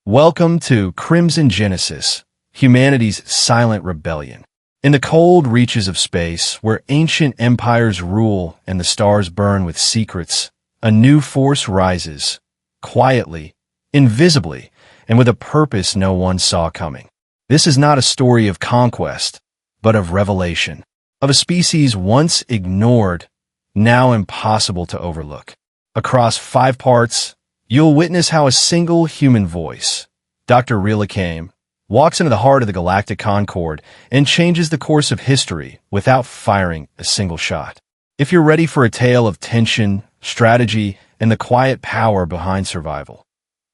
Welcome to Crimson Genesis, humanity's silent rebellion. In the cold reaches of space, where ancient empires rule and the stars burn with secrets, a new force rises, quietly, invisibly, and with a purpose no one saw coming. This is not a story of conquest, but of revelation, of a species once ignored, now impossible to overlook. Across 5 parts, you'll witness how a single human voice, Dr. Rhela Kaem, walks into the heart of the Galactic Concord and changes the course of history without firing a single shot. If you're ready for a tale of tension, strategy, and the quiet power behind survival,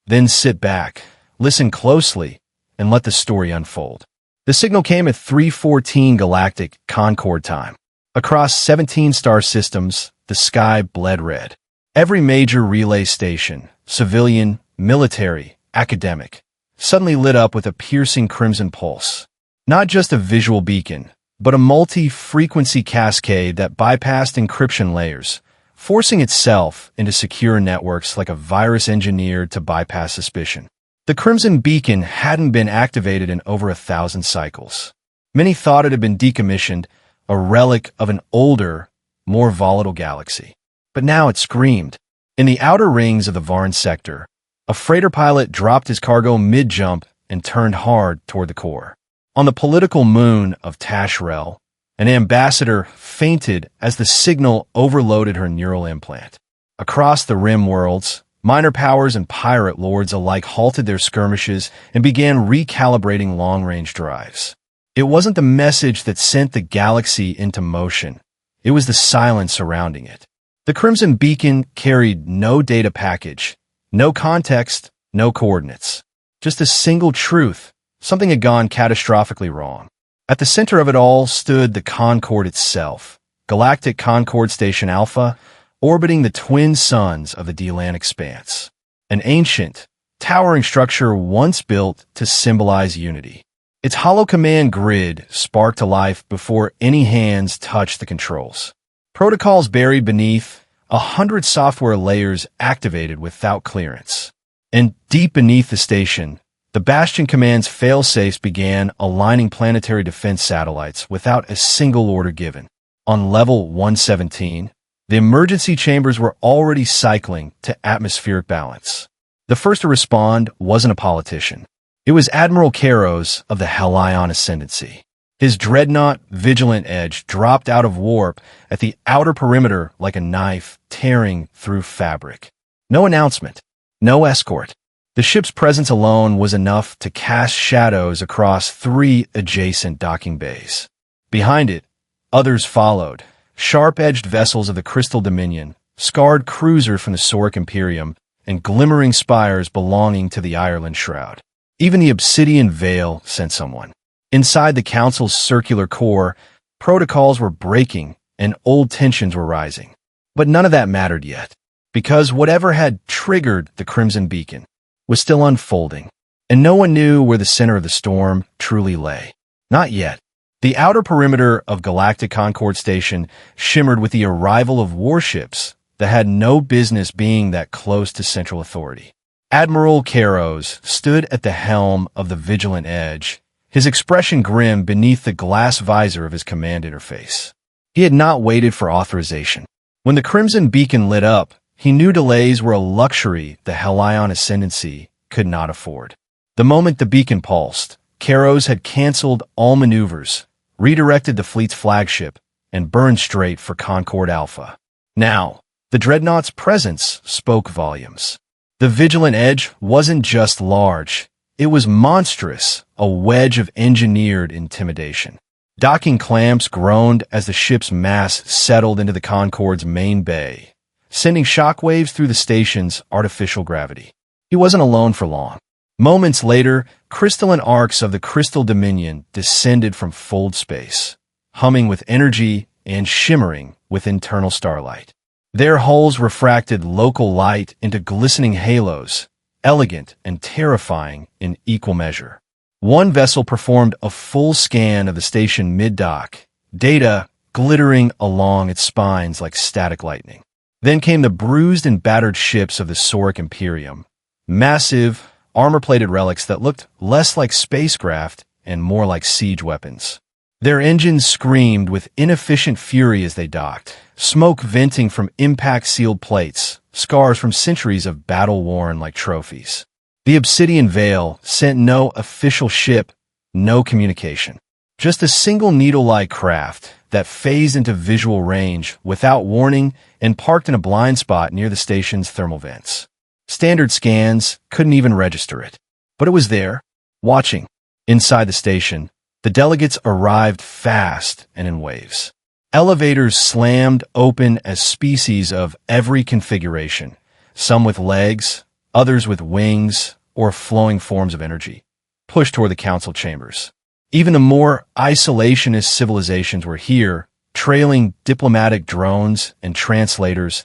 then sit back, listen closely, and let the story unfold. The signal came at 3:14 Galactic Concord time. Across 17 star systems, the sky bled red. Every major relay station, civilian, military, academic, suddenly lit up with a piercing crimson pulse. Not just a visual beacon, but a multi-frequency cascade that bypassed encryption layers, forcing itself into secure networks like a virus engineered to bypass suspicion. The crimson beacon hadn't been activated in over 1,000 cycles. Many thought it had been decommissioned, a relic of an older, more volatile galaxy. But now it screamed. In the outer rings of the Varn sector, a freighter pilot dropped his cargo mid-jump and turned hard toward the core. On the political moon of Tashrel, an ambassador fainted as the signal overloaded her neural implant. Across the rim worlds, minor powers and pirate lords alike halted their skirmishes and began recalibrating long-range drives. It wasn't the message that sent the galaxy into motion. It was the silence surrounding it. The Crimson Beacon carried no data package, no context, no coordinates. Just a single truth. Something had gone catastrophically wrong. At the center of it all stood the Concord itself, Galactic Concord Station Alpha, orbiting the twin suns of the D-Land expanse. An ancient, towering structure once built to symbolize unity. Its hollow command grid sparked to life before any hands touched the controls. Protocols buried beneath, 100 software layers activated without clearance. And deep beneath the station, the Bastion Command's failsafes began aligning planetary defense satellites without a single order given. On level 117, the emergency chambers were already cycling to atmospheric balance. The first to respond wasn't a politician. It was Admiral Karos of the Helion Ascendancy. His dreadnought, Vigilant Edge, dropped out of warp at the outer perimeter like a knife tearing through fabric. No announcement, no escort. The ship's presence alone was enough to cast shadows across 3 adjacent docking bays. Behind it, others followed. Sharp-edged vessels of the Crystal Dominion, scarred cruiser from the Sauric Imperium, and glimmering spires belonging to the Ireland Shroud. Even the Obsidian Veil sent someone. Inside the Council's circular core, protocols were breaking and old tensions were rising. But none of that mattered yet, because whatever had triggered the Crimson Beacon was still unfolding, and no one knew where the center of the storm truly lay. Not yet. The outer perimeter of Galactic Concord Station shimmered with the arrival of warships that had no business being that close to central authority. Admiral Karos stood at the helm of the Vigilant Edge, his expression grim beneath the glass visor of his command interface. He had not waited for authorization. When the Crimson Beacon lit up, he knew delays were a luxury the Helion Ascendancy could not afford. The moment the beacon pulsed, Karos had canceled all maneuvers, redirected the fleet's flagship, and burned straight for Concord Alpha. Now, the dreadnought's presence spoke volumes. The Vigilant Edge wasn't just large, it was monstrous, a wedge of engineered intimidation. Docking clamps groaned as the ship's mass settled into the Concord's main bay, sending shockwaves through the station's artificial gravity. He wasn't alone for long. Moments later, crystalline arcs of the Crystal Dominion descended from fold space, humming with energy and shimmering with internal starlight. Their hulls refracted local light into glistening halos, elegant and terrifying in equal measure. One vessel performed a full scan of the station mid-dock, data glittering along its spines like static lightning. Then came the bruised and battered ships of the Sauric Imperium, massive, armor-plated relics that looked less like spacecraft and more like siege weapons. Their engines screamed with inefficient fury as they docked, smoke venting from impact-sealed plates, scars from centuries of battle worn like trophies. The Obsidian Veil sent no official ship, no communication. Just a single needle-like craft that phased into visual range without warning and parked in a blind spot near the station's thermal vents. Standard scans couldn't even register it. But it was there, watching. Inside the station, the delegates arrived fast and in waves. Elevators slammed open as species of every configuration, some with legs, others with wings or flowing forms of energy, pushed toward the council chambers. Even the more isolationist civilizations were here, trailing diplomatic drones and translators,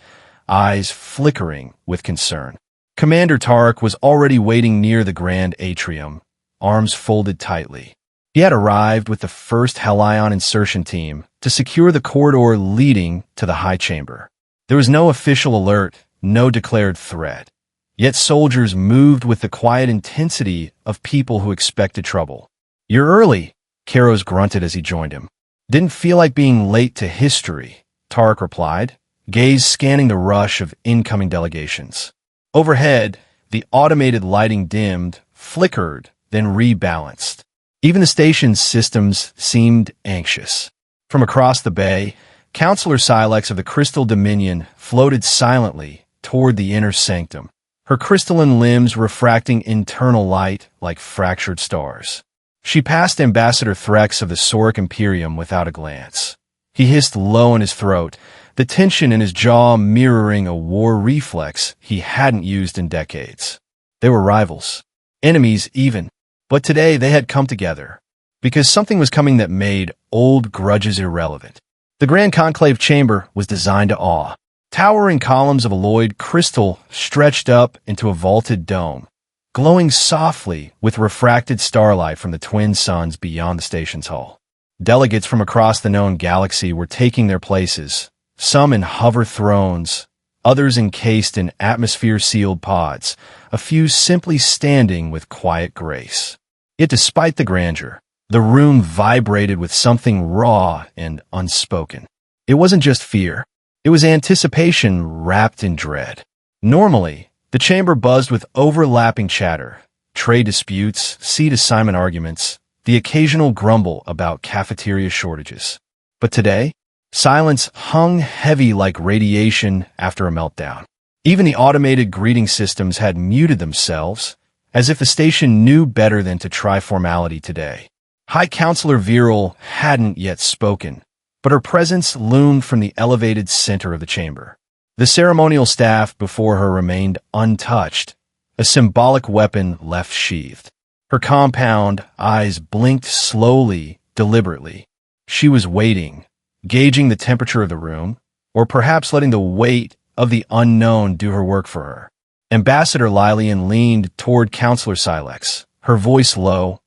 eyes flickering with concern. Commander Tarek was already waiting near the grand atrium, arms folded tightly. He had arrived with the first Helion insertion team to secure the corridor leading to the high chamber. There was no official alert, no declared threat. Yet soldiers moved with the quiet intensity of people who expected trouble. "You're early," Karos grunted as he joined him. "Didn't feel like being late to history," Tarek replied, gaze scanning the rush of incoming delegations. Overhead, the automated lighting dimmed, flickered, then rebalanced. Even the station's systems seemed anxious. From across the bay, Counselor Silex of the Crystal Dominion floated silently toward the inner sanctum, her crystalline limbs refracting internal light like fractured stars. She passed Ambassador Threx of the Sauric Imperium without a glance. He hissed low in his throat, the tension in his jaw mirroring a war reflex he hadn't used in decades. They were rivals, enemies even, but today they had come together, because something was coming that made old grudges irrelevant. The Grand Conclave Chamber was designed to awe. Towering columns of alloyed crystal stretched up into a vaulted dome, glowing softly with refracted starlight from the twin suns beyond the station's hull. Delegates from across the known galaxy were taking their places, some in hover thrones, others encased in atmosphere-sealed pods, a few simply standing with quiet grace. Yet despite the grandeur, the room vibrated with something raw and unspoken. It wasn't just fear. It was anticipation wrapped in dread. Normally, the chamber buzzed with overlapping chatter, trade disputes, seat assignment arguments, the occasional grumble about cafeteria shortages. But today, silence hung heavy like radiation after a meltdown. Even the automated greeting systems had muted themselves, as if the station knew better than to try formality today. High Counselor Viral hadn't yet spoken, but her presence loomed from the elevated center of the chamber. The ceremonial staff before her remained untouched, a symbolic weapon left sheathed. Her compound eyes blinked slowly, deliberately. She was waiting, gauging the temperature of the room, or perhaps letting the weight of the unknown do her work for her. Ambassador Lilian leaned toward Counselor Silex, her voice low,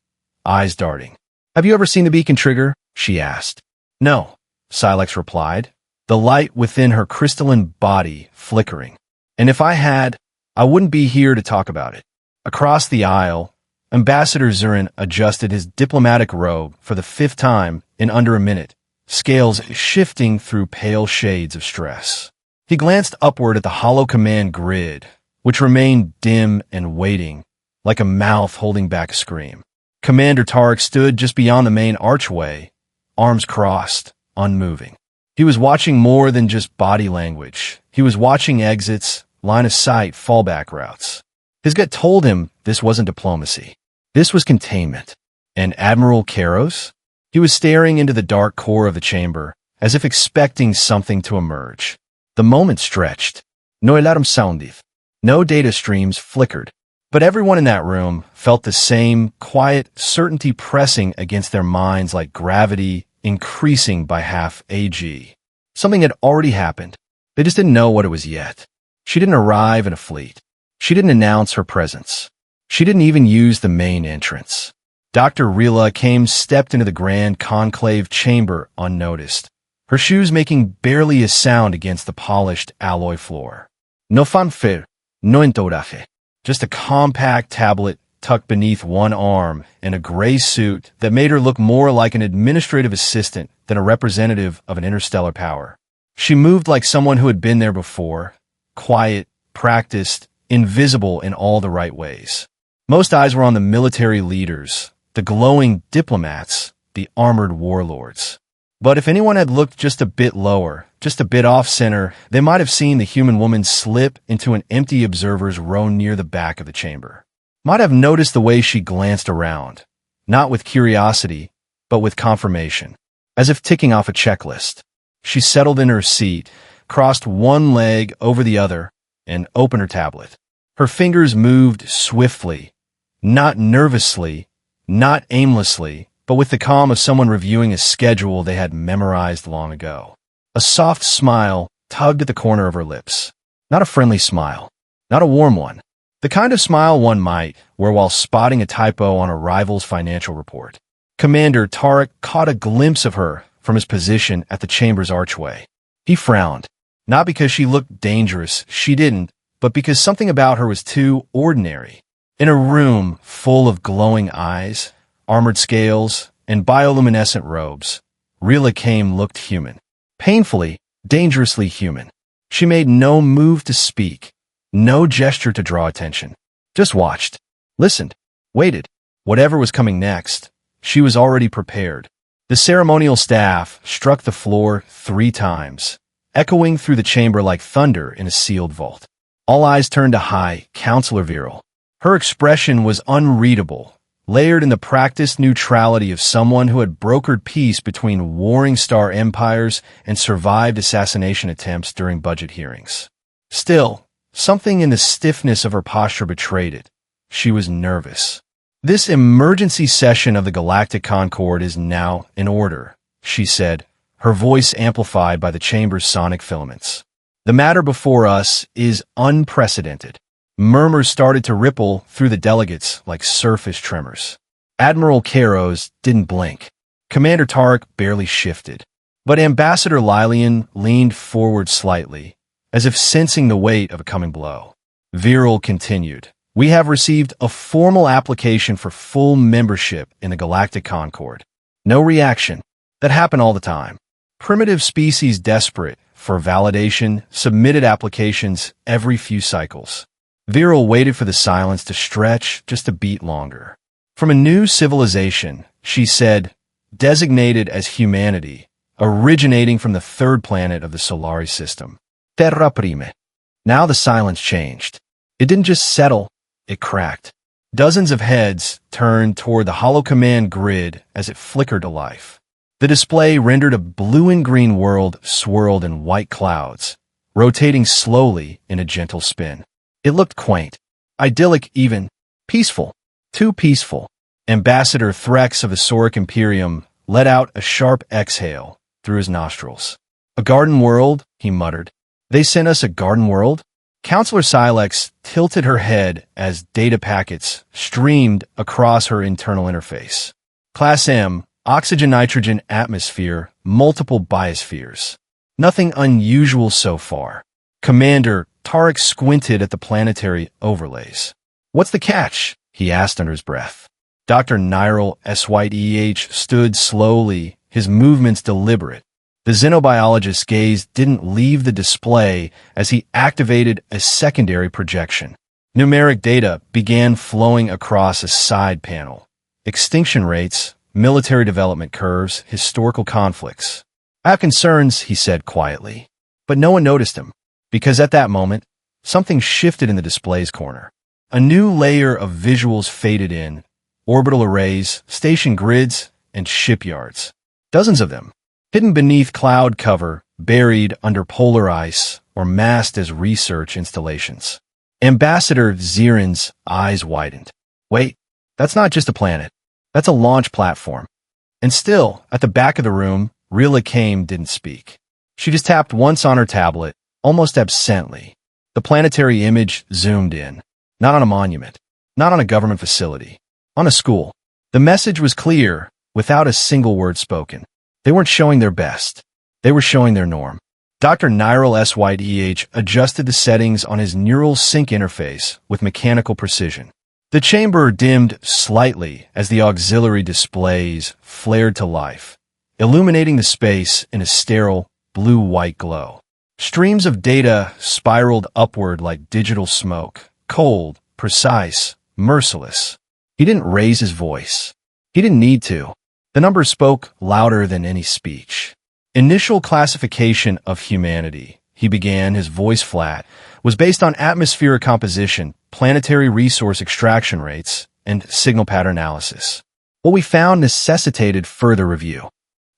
eyes darting. "Have you ever seen the beacon trigger?" she asked. "No," Silex replied, the light within her crystalline body flickering. "And if I had, I wouldn't be here to talk about it." Across the aisle, Ambassador Zurin adjusted his diplomatic robe for the 5th time in under a minute, scales shifting through pale shades of stress. He glanced upward at the hollow command grid, which remained dim and waiting, like a mouth holding back a scream. Commander Tarek stood just beyond the main archway, arms crossed, unmoving. He was watching more than just body language. He was watching exits, line of sight, fallback routes. His gut told him this wasn't diplomacy. This was containment. And Admiral Karos? He was staring into the dark core of the chamber, as if expecting something to emerge. The moment stretched. No alarm sounded. No data streams flickered. But everyone in that room felt the same quiet certainty pressing against their minds like gravity increasing by half AG. Something had already happened. They just didn't know what it was yet. She didn't arrive in a fleet. She didn't announce her presence. She didn't even use the main entrance. Dr. Rhela Kaem stepped into the Grand Conclave chamber unnoticed, her shoes making barely a sound against the polished alloy floor. "No fanfare, no entourage," just a compact tablet tucked beneath one arm and a gray suit that made her look more like an administrative assistant than a representative of an interstellar power. She moved like someone who had been there before, quiet, practiced, invisible in all the right ways. Most eyes were on the military leaders, the glowing diplomats, the armored warlords. But if anyone had looked just a bit lower, just a bit off-center, they might have seen the human woman slip into an empty observer's row near the back of the chamber. Might have noticed the way she glanced around, not with curiosity, but with confirmation, as if ticking off a checklist. She settled in her seat, crossed one leg over the other, and opened her tablet. Her fingers moved swiftly, not nervously, not aimlessly, but with the calm of someone reviewing a schedule they had memorized long ago. A soft smile tugged at the corner of her lips. Not a friendly smile, not a warm one. The kind of smile one might wear while spotting a typo on a rival's financial report. Commander Tarek caught a glimpse of her from his position at the chamber's archway. He frowned, not because she looked dangerous, she didn't, but because something about her was too ordinary. In a room full of glowing eyes, armored scales, and bioluminescent robes, Rhela Kaem looked human. Painfully, dangerously human. She made no move to speak, no gesture to draw attention. Just watched, listened, waited. Whatever was coming next, she was already prepared. The ceremonial staff struck the floor 3 times, echoing through the chamber like thunder in a sealed vault. All eyes turned to High Counselor Viral. Her expression was unreadable, layered in the practiced neutrality of someone who had brokered peace between warring star empires and survived assassination attempts during budget hearings. Still, something in the stiffness of her posture betrayed it. She was nervous. "This emergency session of the Galactic Concord is now in order," she said, her voice amplified by the chamber's sonic filaments. "The matter before us is unprecedented." Murmurs started to ripple through the delegates like surface tremors. Admiral Caros didn't blink. Commander Tarek barely shifted. But Ambassador Lilian leaned forward slightly, as if sensing the weight of a coming blow. Viral continued, "We have received a formal application for full membership in the Galactic Concord." No reaction. That happened all the time. Primitive species desperate for validation submitted applications every few cycles. Viral waited for the silence to stretch just a beat longer. From a new civilization, she said, designated as humanity, originating from the 3rd planet of the Solari system. Terra Prime. Now the silence changed. It didn't just settle, it cracked. Dozens of heads turned toward the hollow command grid as it flickered to life. The display rendered a blue and green world swirled in white clouds, rotating slowly in a gentle spin. It looked quaint, idyllic even, peaceful, too peaceful. Ambassador Threx of the Sauric Imperium let out a sharp exhale through his nostrils. "A garden world," he muttered. "They sent us a garden world?" Counselor Silex tilted her head as data packets streamed across her internal interface. Class M, oxygen-nitrogen atmosphere, multiple biospheres. Nothing unusual so far. Commander Tarek squinted at the planetary overlays. "What's the catch?" he asked under his breath. Dr. Nyril Syeh stood slowly, his movements deliberate. The xenobiologist's gaze didn't leave the display as he activated a secondary projection. Numeric data began flowing across a side panel. Extinction rates, military development curves, historical conflicts. "I have concerns," he said quietly. But no one noticed him. Because at that moment, something shifted in the display's corner. A new layer of visuals faded in, orbital arrays, station grids, and shipyards. Dozens of them, hidden beneath cloud cover, buried under polar ice, or masked as research installations. Ambassador Zirin's eyes widened. "Wait, that's not just a planet. That's a launch platform." And still, at the back of the room, Rhela Kaem didn't speak. She just tapped once on her tablet, almost absently. The planetary image zoomed in. Not on a monument. Not on a government facility. On a school. The message was clear, without a single word spoken. They weren't showing their best. They were showing their norm. Dr. Rhela adjusted the settings on his neural sync interface with mechanical precision. The chamber dimmed slightly as the auxiliary displays flared to life, illuminating the space in a sterile, blue-white glow. Streams of data spiraled upward like digital smoke, cold, precise, merciless. He didn't raise his voice. He didn't need to. The numbers spoke louder than any speech. Initial classification of humanity, he began, his voice flat, was based on atmospheric composition, planetary resource extraction rates, and signal pattern analysis. What we found necessitated further review.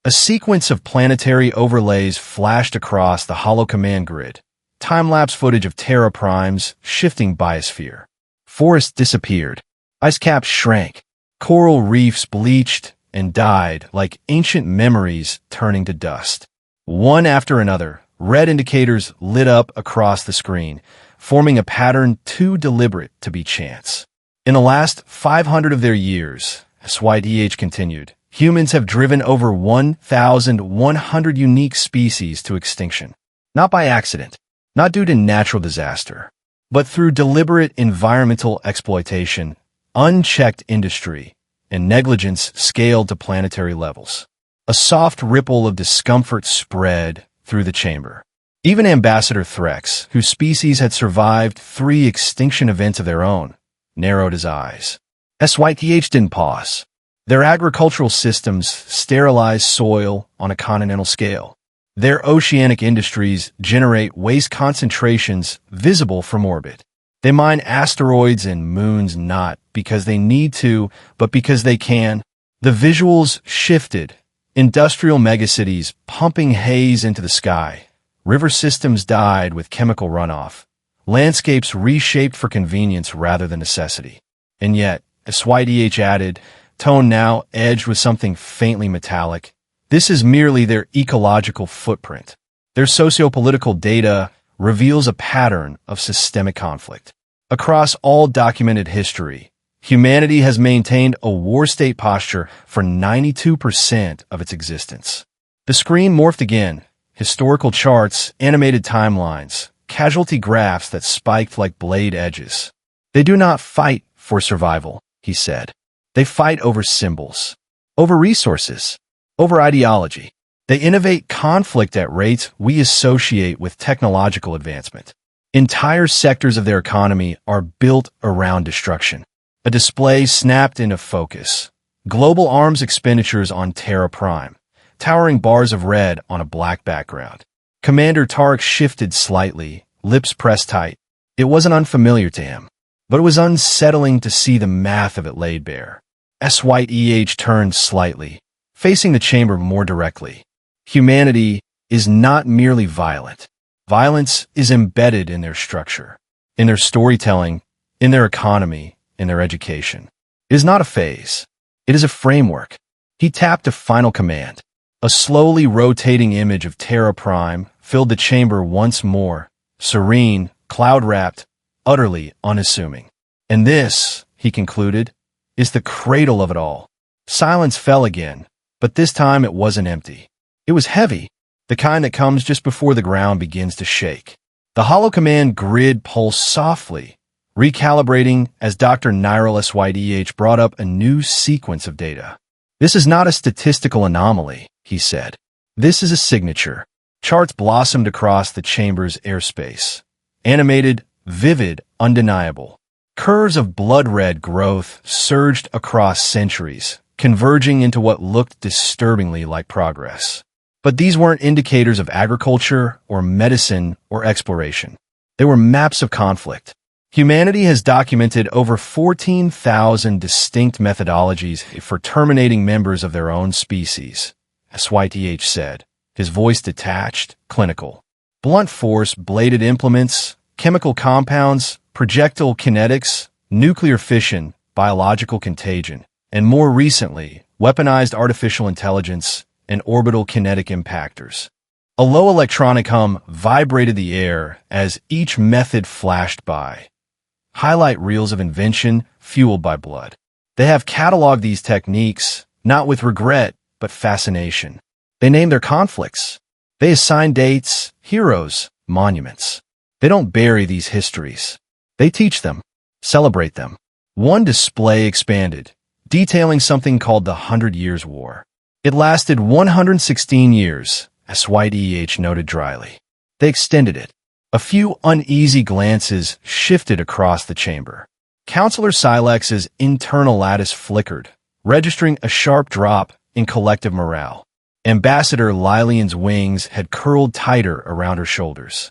A sequence of planetary overlays flashed across the hollow command grid, time-lapse footage of Terra Prime's shifting biosphere. Forests disappeared. Ice caps shrank. Coral reefs bleached and died like ancient memories turning to dust. One after another, red indicators lit up across the screen, forming a pattern too deliberate to be chance. In the last 500 of their years, HFY continued, humans have driven over 1,100 unique species to extinction. Not by accident, not due to natural disaster, but through deliberate environmental exploitation, unchecked industry, and negligence scaled to planetary levels. A soft ripple of discomfort spread through the chamber. Even Ambassador Threx, whose species had survived 3 extinction events of their own, narrowed his eyes. SYTH didn't pause. Their agricultural systems sterilize soil on a continental scale. Their oceanic industries generate waste concentrations visible from orbit. They mine asteroids and moons not because they need to, but because they can. The visuals shifted. Industrial megacities pumping haze into the sky. River systems died with chemical runoff. Landscapes reshaped for convenience rather than necessity. And yet, as SYDH added, tone now edged with something faintly metallic, this is merely their ecological footprint. Their sociopolitical data reveals a pattern of systemic conflict. Across all documented history, humanity has maintained a war state posture for 92% of its existence. The screen morphed again, historical charts, animated timelines, casualty graphs that spiked like blade edges. They do not fight for survival, he said. They fight over symbols, over resources, over ideology. They innovate conflict at rates we associate with technological advancement. Entire sectors of their economy are built around destruction. A display snapped into focus. Global arms expenditures on Terra Prime, towering bars of red on a black background. Commander Tarek shifted slightly, lips pressed tight. It wasn't unfamiliar to him, but it was unsettling to see the math of it laid bare. SYEH turned slightly, facing the chamber more directly. Humanity is not merely violent. Violence is embedded in their structure, in their storytelling, in their economy, in their education. It is not a phase. It is a framework. He tapped a final command. A slowly rotating image of Terra Prime filled the chamber once more, serene, cloud-wrapped, utterly unassuming. And this, he concluded, is the cradle of it all. Silence fell again, but this time it wasn't empty. It was heavy, the kind that comes just before the ground begins to shake. The hollow command grid pulsed softly, recalibrating as Dr. SYDH brought up a new sequence of data. This is not a statistical anomaly, he said. This is a signature. Charts blossomed across the chamber's airspace. Animated, vivid, undeniable. Curves of blood-red growth surged across centuries, converging into what looked disturbingly like progress. But these weren't indicators of agriculture or medicine or exploration. They were maps of conflict. Humanity has documented over 14,000 distinct methodologies for terminating members of their own species, SYTH said, his voice detached, clinical. Blunt force, bladed implements, chemical compounds, projectile kinetics, nuclear fission, biological contagion, and more recently, weaponized artificial intelligence and orbital kinetic impactors. A low electronic hum vibrated the air as each method flashed by. Highlight reels of invention fueled by blood. They have cataloged these techniques, not with regret, but fascination. They name their conflicts. They assign dates, heroes, monuments. They don't bury these histories. They teach them, celebrate them. One display expanded, detailing something called the 100 Years' War. It lasted 116 years, SYDEH noted dryly. They extended it. A few uneasy glances shifted across the chamber. Counselor Silex's internal lattice flickered, registering a sharp drop in collective morale. Ambassador Lilian's wings had curled tighter around her shoulders.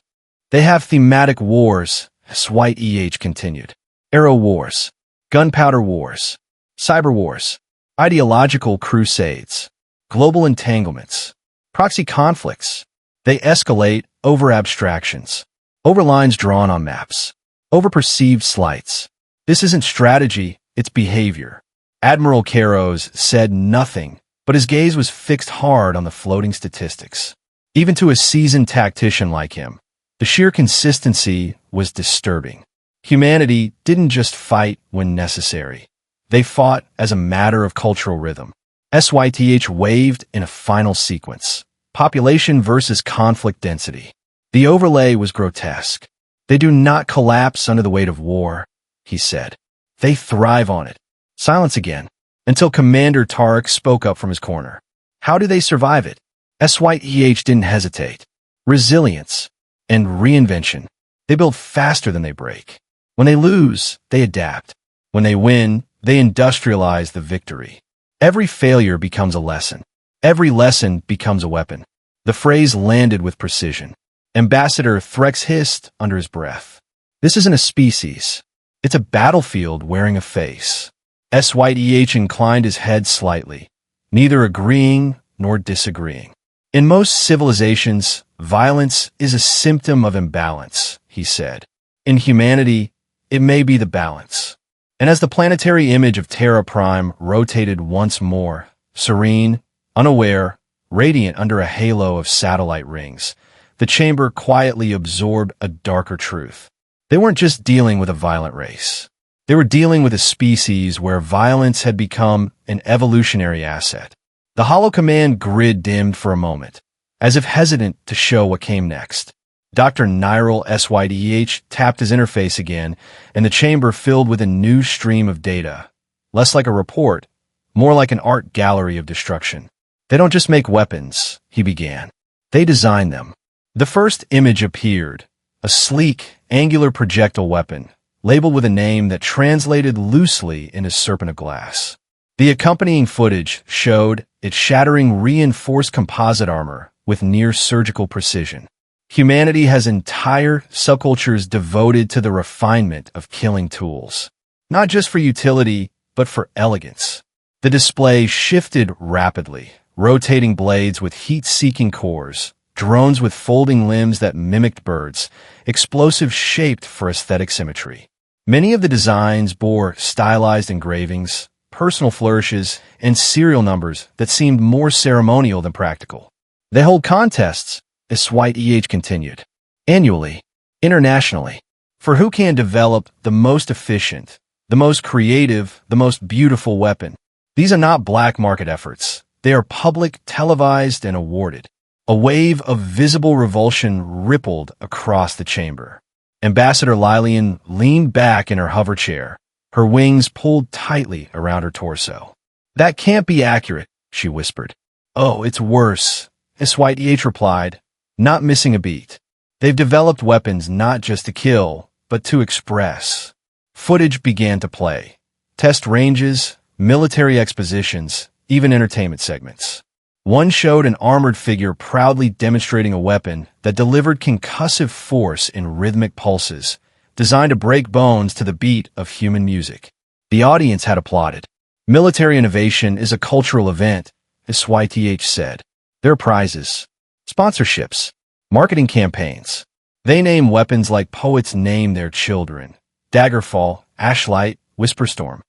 They have thematic wars, SYEH continued. Arrow wars, gunpowder wars, cyber wars, ideological crusades, global entanglements, proxy conflicts. They escalate over abstractions, over lines drawn on maps, over perceived slights. This isn't strategy, it's behavior. Admiral Caros said nothing, but his gaze was fixed hard on the floating statistics. Even to a seasoned tactician like him, the sheer consistency was disturbing. Humanity didn't just fight when necessary. They fought as a matter of cultural rhythm. SYTH waved in a final sequence. Population versus conflict density. The overlay was grotesque. They do not collapse under the weight of war, he said. They thrive on it. Silence again, until Commander Tarek spoke up from his corner. How do they survive it? SYTH didn't hesitate. Resilience and reinvention. They build faster than they break. When they lose, they adapt. When they win, they industrialize the victory. Every failure becomes a lesson. Every lesson becomes a weapon. The phrase landed with precision. Ambassador Threx hissed under his breath. This isn't a species. It's a battlefield wearing a face. SYDH inclined his head slightly, neither agreeing nor disagreeing. In most civilizations, violence is a symptom of imbalance, he said. In humanity, it may be the balance. And as the planetary image of Terra Prime rotated once more, serene, unaware, radiant under a halo of satellite rings, the chamber quietly absorbed a darker truth. They weren't just dealing with a violent race. They were dealing with a species where violence had become an evolutionary asset. The Hollow Command grid dimmed for a moment, as if hesitant to show what came next. Dr. Nyril SYDH tapped his interface again, and the chamber filled with a new stream of data, less like a report, more like an art gallery of destruction. They don't just make weapons, he began. They design them. The first image appeared, a sleek, angular projectile weapon, labeled with a name that translated loosely into Serpent of Glass. The accompanying footage showed it shattering reinforced composite armor with near-surgical precision. Humanity has entire subcultures devoted to the refinement of killing tools, not just for utility, but for elegance. The display shifted rapidly, rotating blades with heat-seeking cores, drones with folding limbs that mimicked birds, explosives shaped for aesthetic symmetry. Many of the designs bore stylized engravings, personal flourishes, and serial numbers that seemed more ceremonial than practical. They hold contests, as SYEH continued, annually, internationally, for who can develop the most efficient, the most creative, the most beautiful weapon. These are not black market efforts. They are public, televised, and awarded. A wave of visible revulsion rippled across the chamber. Ambassador Lilian leaned back in her hover chair, her wings pulled tightly around her torso. That can't be accurate, she whispered. Oh, it's worse, SYEH replied, not missing a beat. They've developed weapons not just to kill, but to express. Footage began to play. Test ranges, military expositions, even entertainment segments. One showed an armored figure proudly demonstrating a weapon that delivered concussive force in rhythmic pulses, designed to break bones to the beat of human music. The audience had applauded. Military innovation is a cultural event, as SYEH said. There are prizes, sponsorships, marketing campaigns. They name weapons like poets name their children. Daggerfall, Ashlight, Whisperstorm.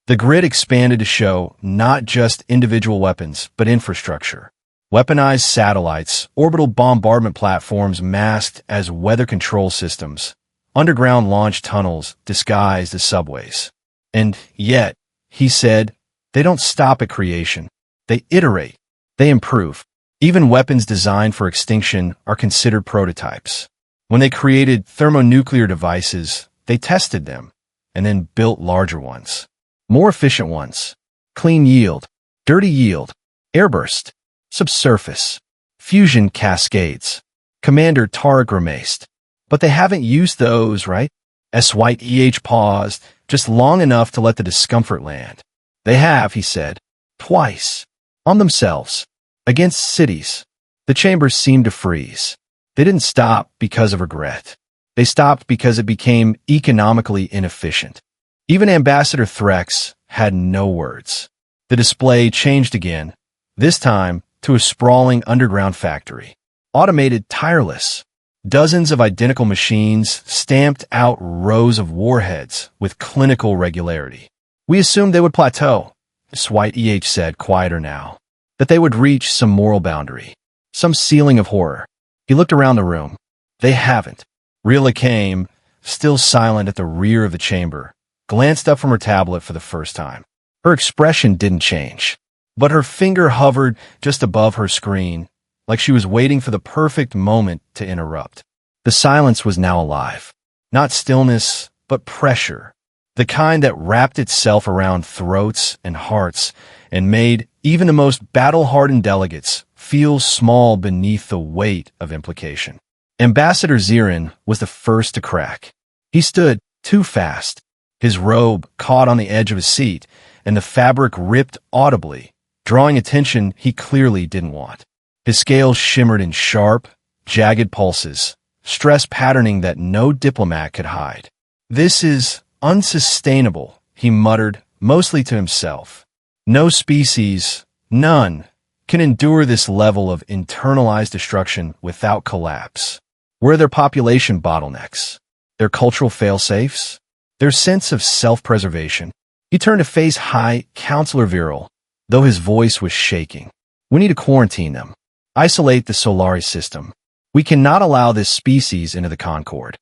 The grid expanded to show not just individual weapons, but infrastructure. Weaponized satellites, orbital bombardment platforms masked as weather control systems, underground launch tunnels disguised as subways. And yet, he said, they don't stop at creation. They iterate. They improve. Even weapons designed for extinction are considered prototypes. When they created thermonuclear devices, they tested them, and then built larger ones. More efficient ones. Clean yield, dirty yield, airburst, subsurface, fusion cascades. Commander Tarek grimaced. But they haven't used those, right? SYEH paused, just long enough to let the discomfort land. They have, he said. Twice. On themselves. Against cities. The chambers seemed to freeze. They didn't stop because of regret. They stopped because it became economically inefficient. Even Ambassador Threx had no words. The display changed again, this time to a sprawling underground factory. Automated, tireless. Dozens of identical machines stamped out rows of warheads with clinical regularity. We assumed they would plateau, SYEH said, quieter now. That they would reach some moral boundary, some ceiling of horror. He looked around the room. They haven't. Rhela Kaem, still silent at the rear of the chamber, glanced up from her tablet for the first time. Her expression didn't change, but her finger hovered just above her screen, like she was waiting for the perfect moment to interrupt. The silence was now alive. Not stillness, but pressure. The kind that wrapped itself around throats and hearts and made even the most battle-hardened delegates feel small beneath the weight of implication. Ambassador Zirin was the first to crack. He stood too fast. His robe caught on the edge of his seat, and the fabric ripped audibly, drawing attention he clearly didn't want. His scales shimmered in sharp, jagged pulses, stress patterning that no diplomat could hide. This is unsustainable, he muttered, mostly to himself. No species, none, can endure this level of internalized destruction without collapse. Where are their population bottlenecks? Their cultural fail-safes? Their sense of self-preservation? He turned to face High Counselor Viral, though his voice was shaking. We need to quarantine them. Isolate the Solari system. We cannot allow this species into the Concord.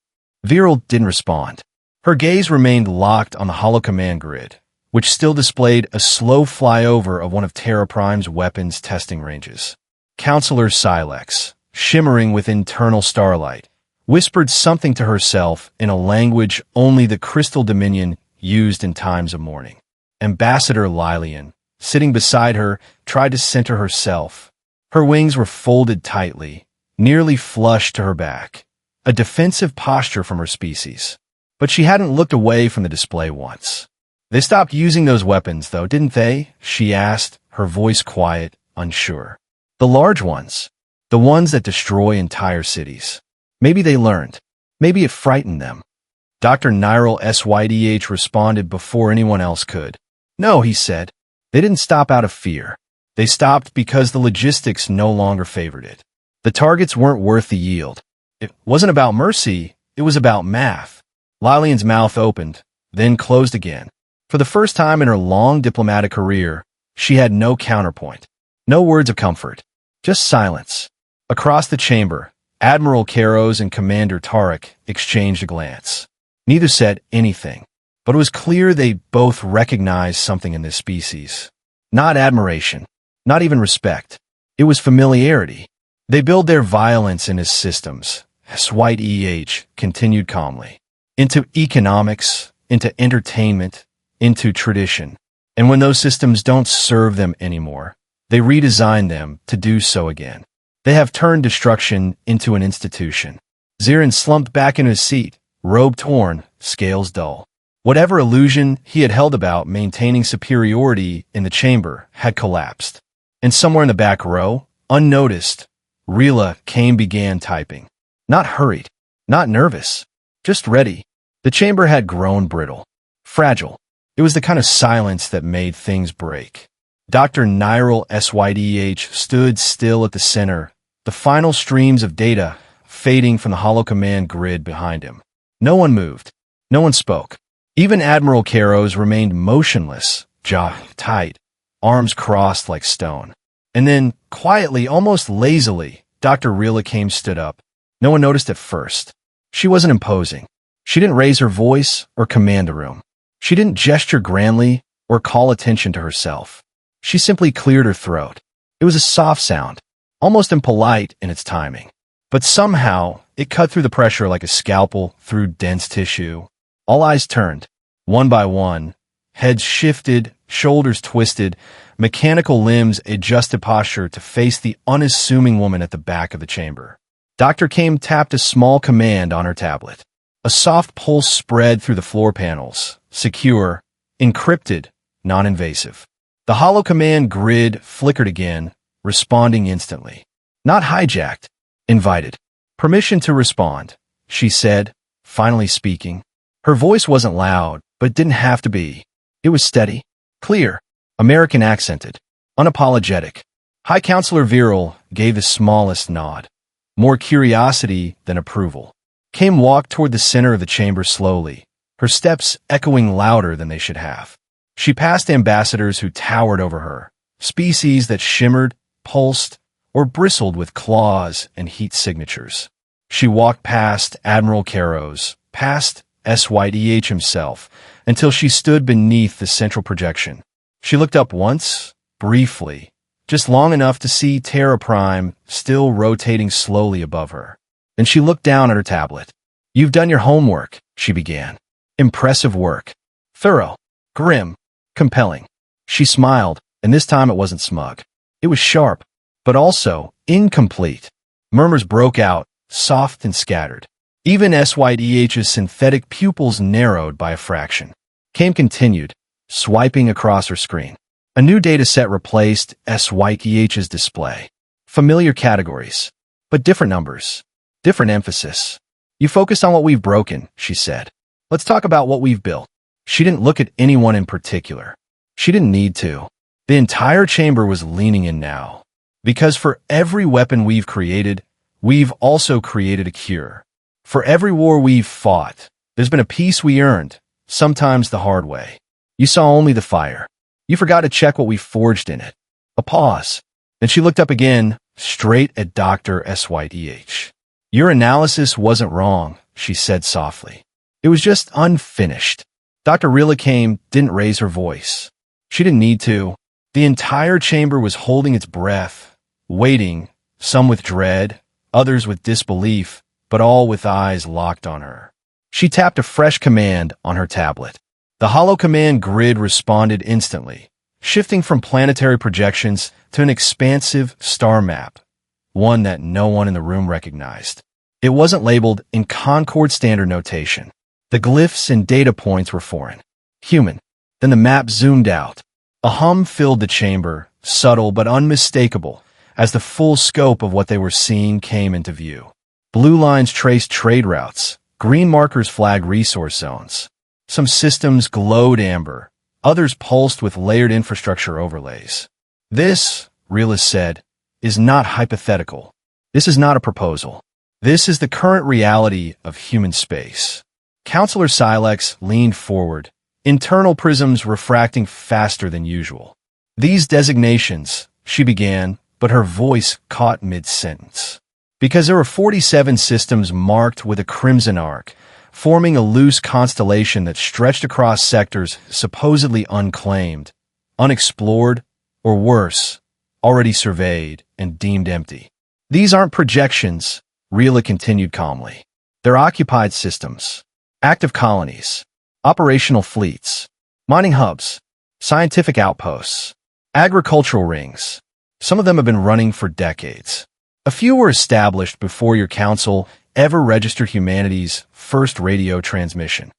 Viral didn't respond. Her gaze remained locked on the holo command grid, which still displayed a slow flyover of one of Terra Prime's weapons testing ranges. Counselor Silex, shimmering with internal starlight, whispered something to herself in a language only the Crystal Dominion used in times of mourning. Ambassador Lilian, sitting beside her, tried to center herself. Her wings were folded tightly, nearly flush to her back, a defensive posture from her species. But she hadn't looked away from the display once. They stopped using those weapons, though, didn't they? She asked, her voice quiet, unsure. The large ones. The ones that destroy entire cities. Maybe they learned. Maybe it frightened them. Dr. Nyril SYDH responded before anyone else could. No, he said. They didn't stop out of fear. They stopped because the logistics no longer favored it. The targets weren't worth the yield. It wasn't about mercy, it was about math. Lilian's mouth opened, then closed again. For the first time in her long diplomatic career, she had no counterpoint. No words of comfort. Just silence. Across the chamber, Admiral Karos and Commander Tarek exchanged a glance. Neither said anything, but it was clear they both recognized something in this species. Not admiration, not even respect. It was familiarity. They build their violence in his systems, White EH continued calmly, into economics, into entertainment, into tradition. And when those systems don't serve them anymore, they redesign them to do so again. They have turned destruction into an institution. Zirin slumped back in his seat, robe torn, scales dull. Whatever illusion he had held about maintaining superiority in the chamber had collapsed. And somewhere in the back row, unnoticed, Rhela Kaem began typing. Not hurried, not nervous, just ready. The chamber had grown brittle, fragile. It was the kind of silence that made things break. Dr. Nyril SYDH stood still at the center, the final streams of data fading from the holo command grid behind him. No one moved. No one spoke. Even Admiral Karos remained motionless, jaw tight, arms crossed like stone. And then, quietly, almost lazily, Dr. Rhela Kaem stood up. No one noticed at first. She wasn't imposing. She didn't raise her voice or command the room. She didn't gesture grandly or call attention to herself. She simply cleared her throat. It was a soft sound, almost impolite in its timing. But somehow, it cut through the pressure like a scalpel through dense tissue. All eyes turned, one by one. Heads shifted, shoulders twisted, mechanical limbs adjusted posture to face the unassuming woman at the back of the chamber. Dr. Kaem tapped a small command on her tablet. A soft pulse spread through the floor panels, secure, encrypted, non-invasive. The hollow command grid flickered again, responding instantly. Not hijacked. Invited. Permission to respond, she said, finally speaking. Her voice wasn't loud, but didn't have to be. It was steady, clear, American accented, unapologetic. High Counselor Viral gave the smallest nod. More curiosity than approval. Kaem walked toward the center of the chamber slowly, her steps echoing louder than they should have. She passed ambassadors who towered over her, species that shimmered, pulsed, or bristled with claws and heat signatures. She walked past Admiral Caros, past SYDH himself, until she stood beneath the central projection. She looked up once, briefly, just long enough to see Terra Prime still rotating slowly above her. Then she looked down at her tablet. "You've done your homework," she began. "Impressive work. Thorough. Grim. Compelling." She smiled, and this time it wasn't smug. It was sharp, but also incomplete. Murmurs broke out, soft and scattered. Even SYDH's synthetic pupils narrowed by a fraction. Kaem continued, swiping across her screen. A new dataset replaced SYDH's display. Familiar categories, but different numbers, different emphasis. "You focused on what we've broken," she said. "Let's talk about what we've built." She didn't look at anyone in particular. She didn't need to. The entire chamber was leaning in now. Because for every weapon we've created, we've also created a cure. For every war we've fought, there's been a peace we earned, sometimes the hard way. You saw only the fire. You forgot to check what we forged in it. A pause. Then she looked up again, straight at Dr. SYDH. "Your analysis wasn't wrong," she said softly. "It was just unfinished." Dr. Rhela Kaem didn't raise her voice. She didn't need to. The entire chamber was holding its breath, waiting, some with dread, others with disbelief, but all with eyes locked on her. She tapped a fresh command on her tablet. The hollow command grid responded instantly, shifting from planetary projections to an expansive star map, one that no one in the room recognized. It wasn't labeled in Concord standard notation. The glyphs and data points were foreign, human. Then the map zoomed out. A hum filled the chamber, subtle but unmistakable, as the full scope of what they were seeing came into view. Blue lines traced trade routes, green markers flagged resource zones. Some systems glowed amber, others pulsed with layered infrastructure overlays. "This," Rhela said, "is not hypothetical. This is not a proposal. This is the current reality of human space." Counselor Silex leaned forward, internal prisms refracting faster than usual. "These designations," she began, but her voice caught mid-sentence. "Because there were 47 systems marked with a crimson arc, forming a loose constellation that stretched across sectors supposedly unclaimed, unexplored, or worse, already surveyed and deemed empty. These aren't projections," Rhela continued calmly. "They're occupied systems, active colonies, operational fleets, mining hubs, scientific outposts, agricultural rings. Some of them have been running for decades. A few were established before your council ever registered humanity's first radio transmission."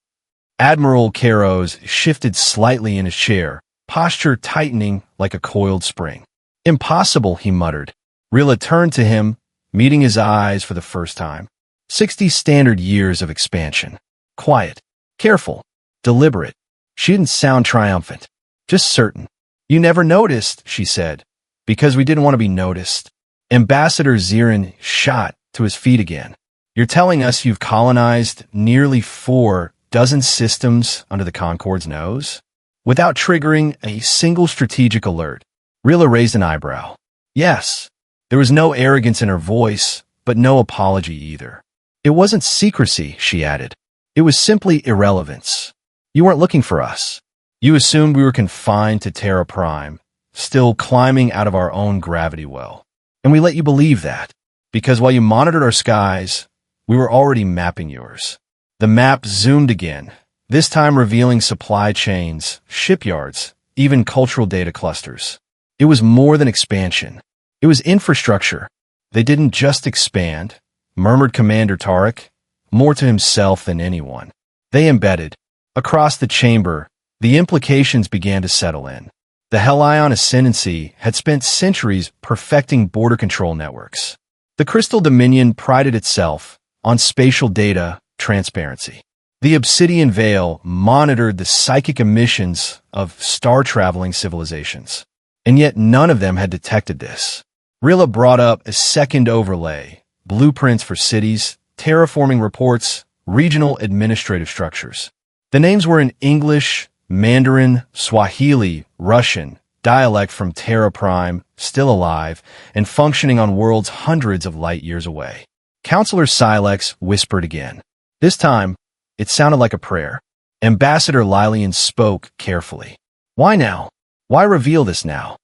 Admiral Caros shifted slightly in his chair, posture tightening like a coiled spring. "Impossible," he muttered. Rhela turned to him, meeting his eyes for the first time. 60 standard years of expansion. Quiet, careful, deliberate. She didn't sound triumphant, just certain. "You never noticed," she said, "because we didn't want to be noticed." Ambassador Zirin shot to his feet again. "You're telling us you've colonized nearly 4 dozen systems under the Concord's nose? Without triggering a single strategic alert?" Rhela raised an eyebrow. "Yes." There was no arrogance in her voice, but no apology either. "It wasn't secrecy," she added. "It was simply irrelevance. You weren't looking for us. You assumed we were confined to Terra Prime, still climbing out of our own gravity well. And we let you believe that, because while you monitored our skies, we were already mapping yours. The map zoomed again, this time revealing supply chains, shipyards, even cultural data clusters. It was more than expansion. It was infrastructure. They didn't just expand, murmured Commander Tarek, more to himself than anyone. They embedded. Across the chamber, the implications began to settle in. The Helion Ascendancy had spent centuries perfecting border control networks. The Crystal Dominion prided itself on spatial data transparency. The Obsidian Veil monitored the psychic emissions of star-traveling civilizations. And yet none of them had detected this. Rhela brought up a second overlay, blueprints for cities, terraforming reports, regional administrative structures. The names were in English, Mandarin, Swahili, Russian, dialect from Terra Prime, still alive, and functioning on worlds hundreds of light years away. Counselor Silex whispered again. This time, it sounded like a prayer. Ambassador Lilian spoke carefully. Why now? Why reveal this now?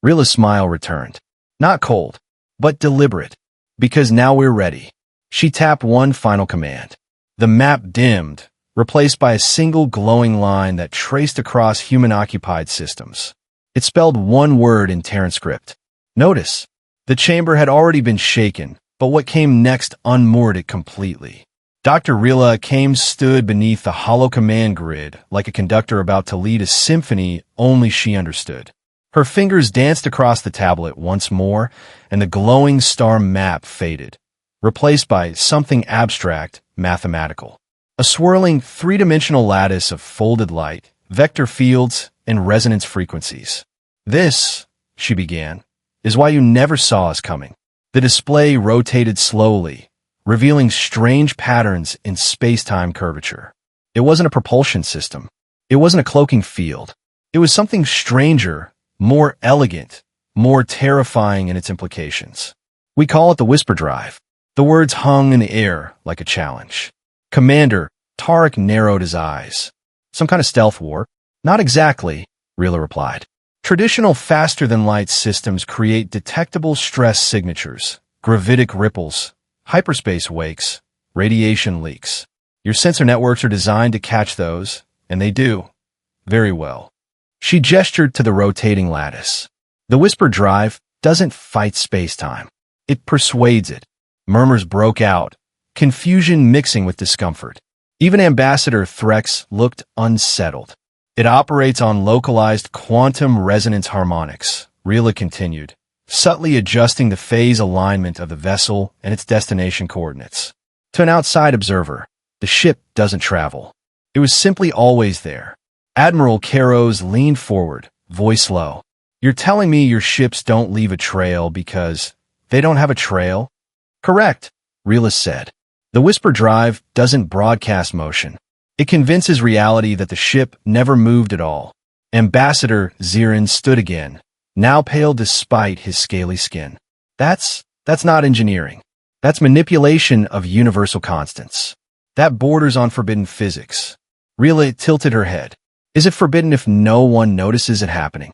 Rhea's smile returned. Not cold, but deliberate. Because now we're ready. She tapped one final command. The map dimmed, replaced by a single glowing line that traced across human-occupied systems. It spelled one word in Terran script. Notice. The chamber had already been shaken, but what came next unmoored it completely. Dr. Rhela Kaem stood beneath the hollow command grid like a conductor about to lead a symphony only she understood. Her fingers danced across the tablet once more, and the glowing star map faded, replaced by something abstract, mathematical. A swirling three-dimensional lattice of folded light, vector fields, and resonance frequencies. This, she began, is why you never saw us coming. The display rotated slowly, revealing strange patterns in space-time curvature. It wasn't a propulsion system. It wasn't a cloaking field. It was something stranger, more elegant, more terrifying in its implications. We call it the Whisper Drive. The words hung in the air like a challenge. Commander Tarek narrowed his eyes. Some kind of stealth warp? Not exactly, Rhela replied. Traditional faster-than-light systems create detectable stress signatures, gravitic ripples, hyperspace wakes, radiation leaks. Your sensor networks are designed to catch those, and they do. Very well. She gestured to the rotating lattice. The Whisper Drive doesn't fight space-time. It persuades it. Murmurs broke out, confusion mixing with discomfort. Even Ambassador Threx looked unsettled. It operates on localized quantum resonance harmonics, Rhela continued, subtly adjusting the phase alignment of the vessel and its destination coordinates. To an outside observer, the ship doesn't travel. It was simply always there. Admiral Caros leaned forward, voice low. You're telling me your ships don't leave a trail because they don't have a trail? Correct, Rhela said. The Whisper Drive doesn't broadcast motion. It convinces reality that the ship never moved at all. Ambassador Zirin stood again, now pale despite his scaly skin. That's not engineering. That's manipulation of universal constants. That borders on forbidden physics. Rhela tilted her head. Is it forbidden if no one notices it happening?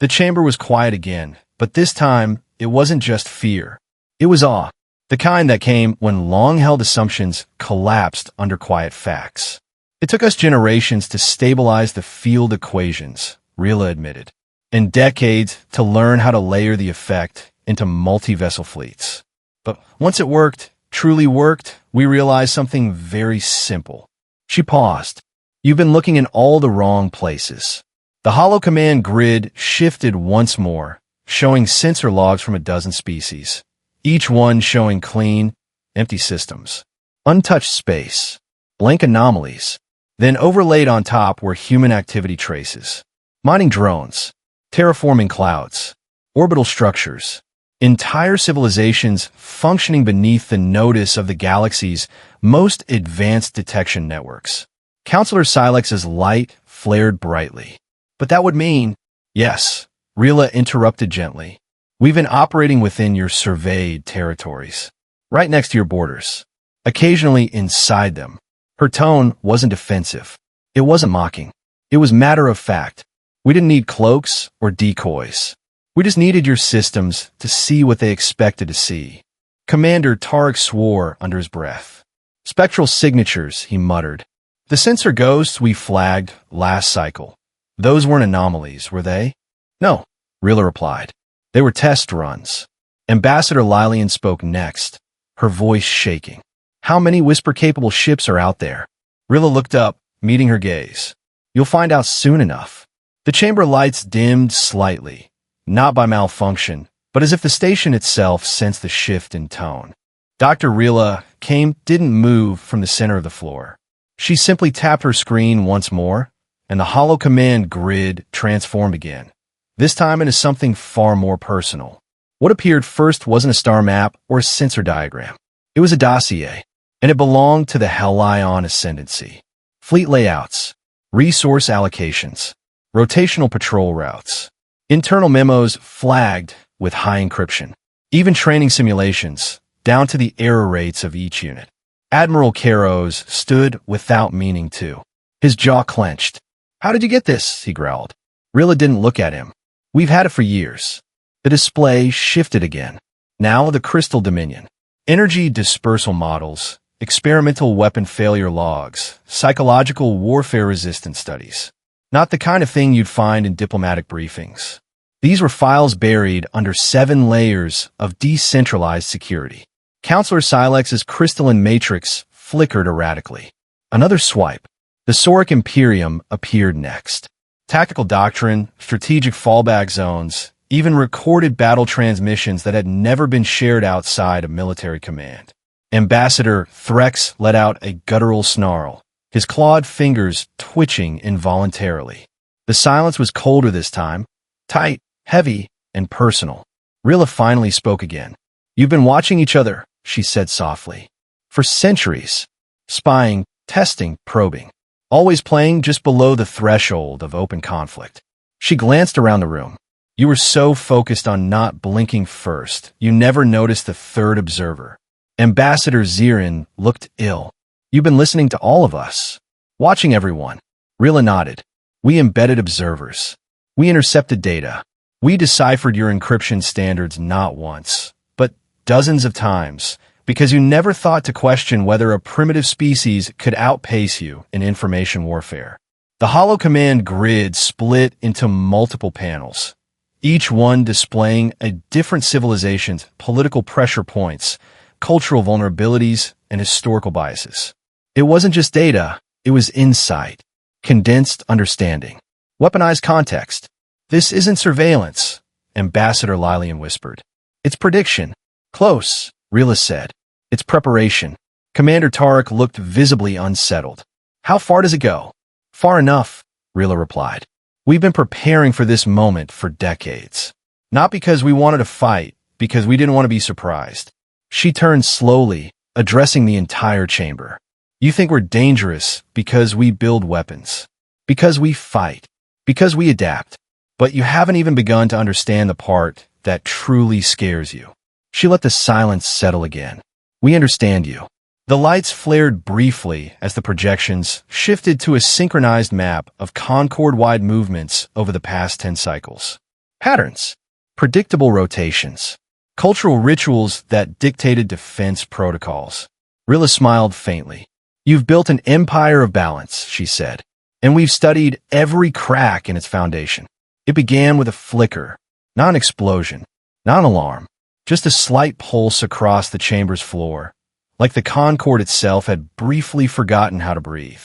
The chamber was quiet again, but this time it wasn't just fear. It was awe, the kind that came when long-held assumptions collapsed under quiet facts. It took us generations to stabilize the field equations, Rhela admitted, and decades to learn how to layer the effect into multi-vessel fleets. But once it worked, truly worked, we realized something very simple. She paused. You've been looking in all the wrong places. The hollow command grid shifted once more, showing sensor logs from a dozen species, each one showing clean, empty systems. Untouched space, blank anomalies. Then overlaid on top were human activity traces. Mining drones, terraforming clouds, orbital structures, entire civilizations functioning beneath the notice of the galaxy's most advanced detection networks. Counselor Silex's light flared brightly. But that would mean, yes, Rhela interrupted gently. We've been operating within your surveyed territories, right next to your borders, occasionally inside them. Her tone wasn't defensive. It wasn't mocking. It was matter of fact. We didn't need cloaks or decoys. We just needed your systems to see what they expected to see. Commander Tarek swore under his breath. Spectral signatures, he muttered. The sensor ghosts we flagged last cycle. Those weren't anomalies, were they? No, Rhela replied. They were test runs. Ambassador Lilian spoke next, her voice shaking. How many whisper-capable ships are out there? Rhela looked up, meeting her gaze. You'll find out soon enough. The chamber lights dimmed slightly, not by malfunction, but as if the station itself sensed the shift in tone. Dr. Rhela Kaem didn't move from the center of the floor. She simply tapped her screen once more, and the hollow command grid transformed again, this time into something far more personal. What appeared first wasn't a star map or a sensor diagram. It was a dossier, and it belonged to the Helion Ascendancy. Fleet layouts, resource allocations, rotational patrol routes, internal memos flagged with high encryption, even training simulations, down to the error rates of each unit. Admiral Caros stood without meaning to. His jaw clenched. How did you get this? He growled. Rhela didn't look at him. We've had it for years. The display shifted again. Now the Crystal Dominion. Energy dispersal models, experimental weapon failure logs, psychological warfare resistance studies. Not the kind of thing you'd find in diplomatic briefings. These were files buried under 7 layers of decentralized security. Counselor Silex's crystalline matrix flickered erratically. Another swipe. The Sauric Imperium appeared next. Tactical doctrine, strategic fallback zones, even recorded battle transmissions that had never been shared outside of military command. Ambassador Threx let out a guttural snarl, his clawed fingers twitching involuntarily. The silence was colder this time, tight, heavy, and personal. Rhela finally spoke again. You've been watching each other, she said softly. For centuries. Spying, testing, probing. Always playing just below the threshold of open conflict. She glanced around the room. You were so focused on not blinking first, you never noticed the third observer. Ambassador Zirin looked ill. You've been listening to all of us. Watching everyone. Rhela nodded. We embedded observers. We intercepted data. We deciphered your encryption standards not once, but dozens of times, because you never thought to question whether a primitive species could outpace you in information warfare. The hollow command grid split into multiple panels, each one displaying a different civilization's political pressure points, cultural vulnerabilities, and historical biases. It wasn't just data, it was insight, condensed understanding, weaponized context. This isn't surveillance, Ambassador Lilian whispered. It's prediction. Close, Rhela said. It's preparation. Commander Tarek looked visibly unsettled. How far does it go? Far enough, Rhela replied. We've been preparing for this moment for decades. Not because we wanted to fight, because we didn't want to be surprised. She turned slowly, addressing the entire chamber. You think we're dangerous because we build weapons, because we fight, because we adapt. But you haven't even begun to understand the part that truly scares you. She let the silence settle again. We understand you. The lights flared briefly as the projections shifted to a synchronized map of Concord-wide movements over the past 10 cycles. Patterns, predictable rotations, cultural rituals that dictated defense protocols. Rhela smiled faintly. You've built an empire of balance, she said, and we've studied every crack in its foundation. It began with a flicker, not an explosion, not an alarm, just a slight pulse across the chamber's floor, like the Concord itself had briefly forgotten how to breathe.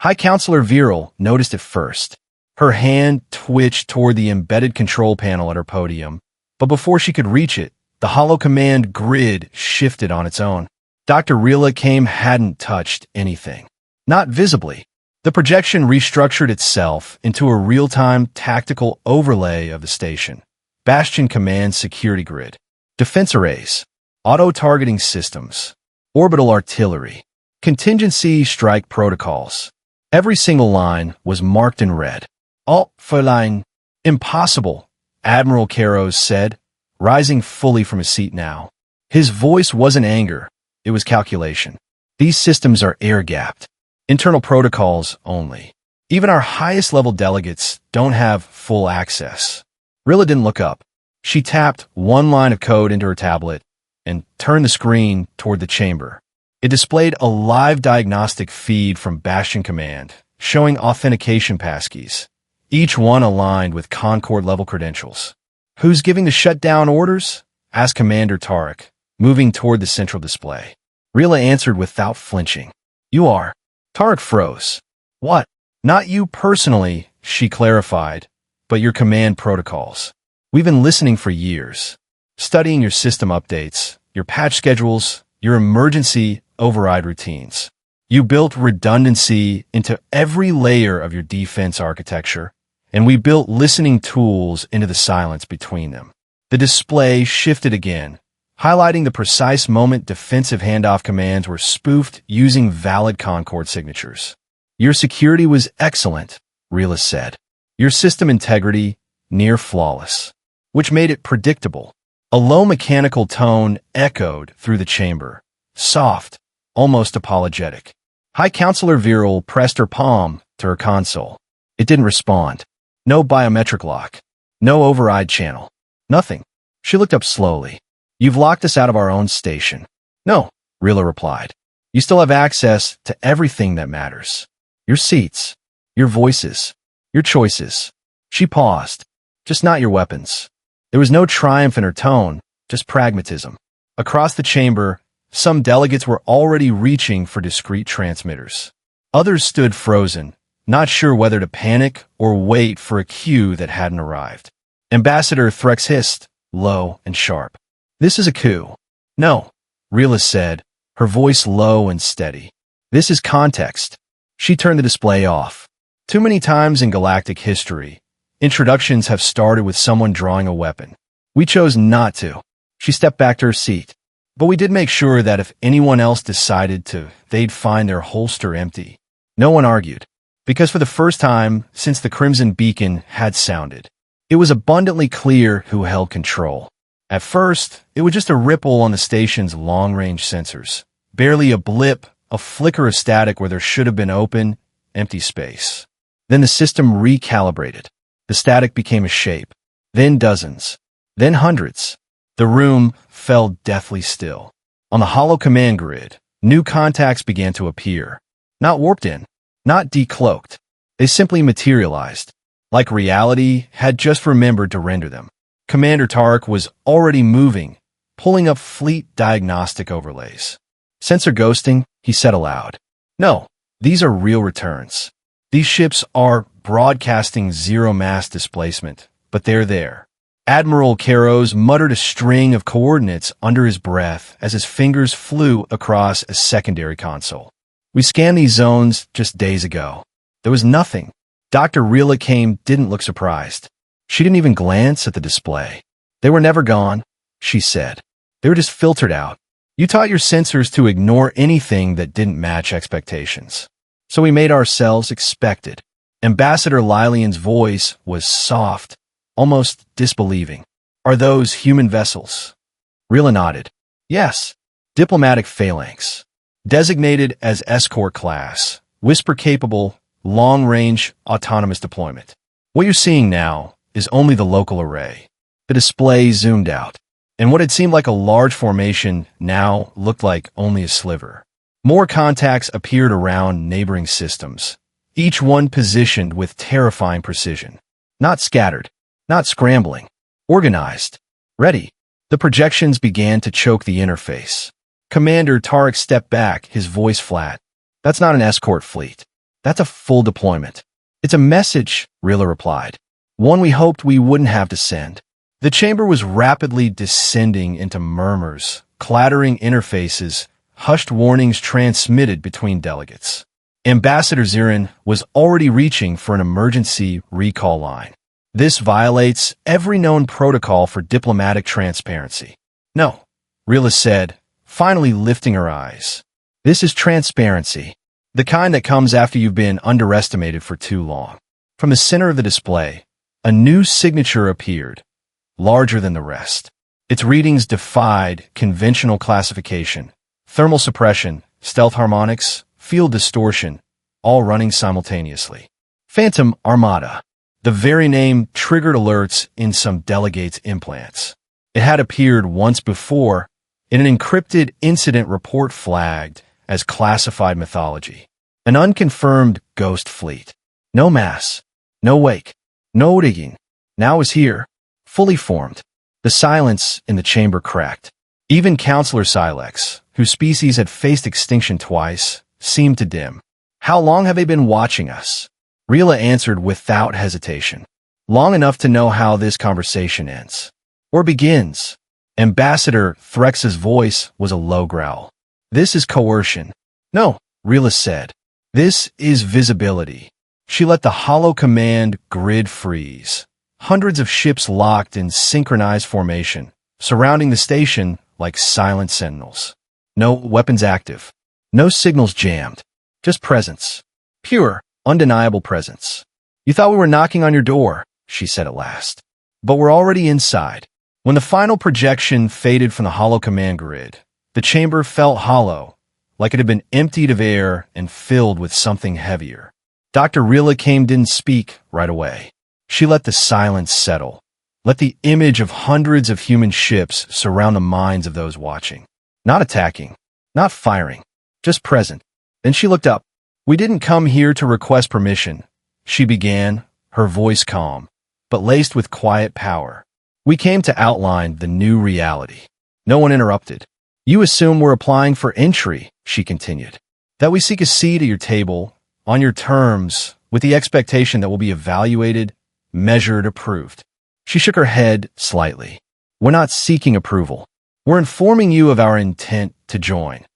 High Counselor Viral noticed it first. Her hand twitched toward the embedded control panel at her podium, but before she could reach it, the hollow command grid shifted on its own. Dr. Rhela Kaem hadn't touched anything. Not visibly. The projection restructured itself into a real-time tactical overlay of the station. Bastion Command Security Grid. Defense arrays. Auto-targeting systems. Orbital artillery. Contingency strike protocols. Every single line was marked in red. Alt for line. Impossible, Admiral Caros said, rising fully from his seat now. His voice wasn't anger, it was calculation. These systems are air-gapped. Internal protocols only. Even our highest-level delegates don't have full access. Rhela didn't look up. She tapped one line of code into her tablet and turned the screen toward the chamber. It displayed a live diagnostic feed from Bastion Command, showing authentication passkeys, each one aligned with Concord-level credentials. "Who's giving the shutdown orders?" asked Commander Tarek, moving toward the central display. Rhela answered without flinching. "You are." Tarek froze. "What?" "Not you personally," she clarified, "but your command protocols. We've been listening for years, studying your system updates, your patch schedules, your emergency override routines. You built redundancy into every layer of your defense architecture, and we built listening tools into the silence between them." The display shifted again, highlighting the precise moment defensive handoff commands were spoofed using valid Concord signatures. "Your security was excellent," Rhela said. "Your system integrity, near flawless," which made it predictable. A low mechanical tone echoed through the chamber, soft, almost apologetic. High Counselor Viral pressed her palm to her console. It didn't respond. No biometric lock. No override channel. Nothing. She looked up slowly. "You've locked us out of our own station." "No," Rhela replied. "You still have access to everything that matters. Your seats, your voices, your choices." She paused. "Just not your weapons." There was no triumph in her tone, just pragmatism. Across the chamber, some delegates were already reaching for discreet transmitters. Others stood frozen, not sure whether to panic or wait for a cue that hadn't arrived. Ambassador Threx hissed, low and sharp. "This is a coup." "No," Rhela said, her voice low and steady. "This is context." She turned the display off. Too many times in galactic history, introductions have started with someone drawing a weapon. We chose not to. She stepped back to her seat. But we did make sure that if anyone else decided to, they'd find their holster empty. No one argued. Because for the first time since the Crimson Beacon had sounded, it was abundantly clear who held control. At first, it was just a ripple on the station's long-range sensors. Barely a blip, a flicker of static where there should have been open, empty space. Then the system recalibrated. The static became a shape. Then dozens. Then hundreds. The room fell deathly still. On the hollow command grid, new contacts began to appear. Not warped in, not decloaked. They simply materialized, like reality had just remembered to render them. Commander Tarek was already moving, pulling up fleet diagnostic overlays. "Sensor ghosting," he said aloud. "No, these are real returns. These ships are broadcasting zero mass displacement, but they're there." Admiral Caros muttered a string of coordinates under his breath as his fingers flew across a secondary console. "We scanned these zones just days ago. There was nothing." Dr. Rhela Kaem didn't look surprised. She didn't even glance at the display. "They were never gone," she said. "They were just filtered out. You taught your sensors to ignore anything that didn't match expectations. So we made ourselves expected." Ambassador Lilian's voice was soft, almost disbelieving. "Are those human vessels?" Rhela nodded. "Yes. Diplomatic phalanx. Designated as escort class. Whisper-capable, long-range, autonomous deployment. What you're seeing now is only the local array." The display zoomed out, and what had seemed like a large formation now looked like only a sliver. More contacts appeared around neighboring systems, each one positioned with terrifying precision. Not scattered. Not scrambling. Organized. Ready. The projections began to choke the interface. Commander Tarek stepped back, his voice flat. "That's not an escort fleet. That's a full deployment." "It's a message," Rhela replied. "One we hoped we wouldn't have to send." The chamber was rapidly descending into murmurs, clattering interfaces, hushed warnings transmitted between delegates. Ambassador Zirin was already reaching for an emergency recall line. "This violates every known protocol for diplomatic transparency." "No," Rhela said, finally lifting her eyes. "This is transparency. The kind that comes after you've been underestimated for too long." From the center of the display, a new signature appeared, larger than the rest. Its readings defied conventional classification. Thermal suppression, stealth harmonics, field distortion, all running simultaneously. "Phantom Armada." The very name triggered alerts in some delegates' implants. It had appeared once before in an encrypted incident report flagged as classified mythology. An unconfirmed ghost fleet. No mass. No wake. No digging. Now is here. Fully formed. The silence in the chamber cracked. Even Counselor Silex, whose species had faced extinction twice, seemed to dim. How long have they been watching us? Rhela answered without hesitation. Long enough to know how this conversation ends. Or begins. Ambassador Threx's voice was a low growl. This is coercion. No, Rhela said. This is visibility. She let the hollow command grid freeze. Hundreds of ships locked in synchronized formation, surrounding the station like silent sentinels. No weapons active. No signals jammed. Just presence. Pure, undeniable presence. You thought we were knocking on your door, she said at last. But we're already inside. When the final projection faded from the hollow command grid, the chamber felt hollow, like it had been emptied of air and filled with something heavier. Dr. Rhela Kaem didn't speak right away. She let the silence settle. Let the image of hundreds of human ships surround the minds of those watching. Not attacking. Not firing. Just present. Then she looked up. We didn't come here to request permission, she began, her voice calm, but laced with quiet power. We came to outline the new reality. No one interrupted. You assume we're applying for entry, she continued. That we seek a seat at your table, on your terms, with the expectation that we'll be evaluated, measured, approved. She shook her head slightly. We're not seeking approval. We're informing you of our intent to join,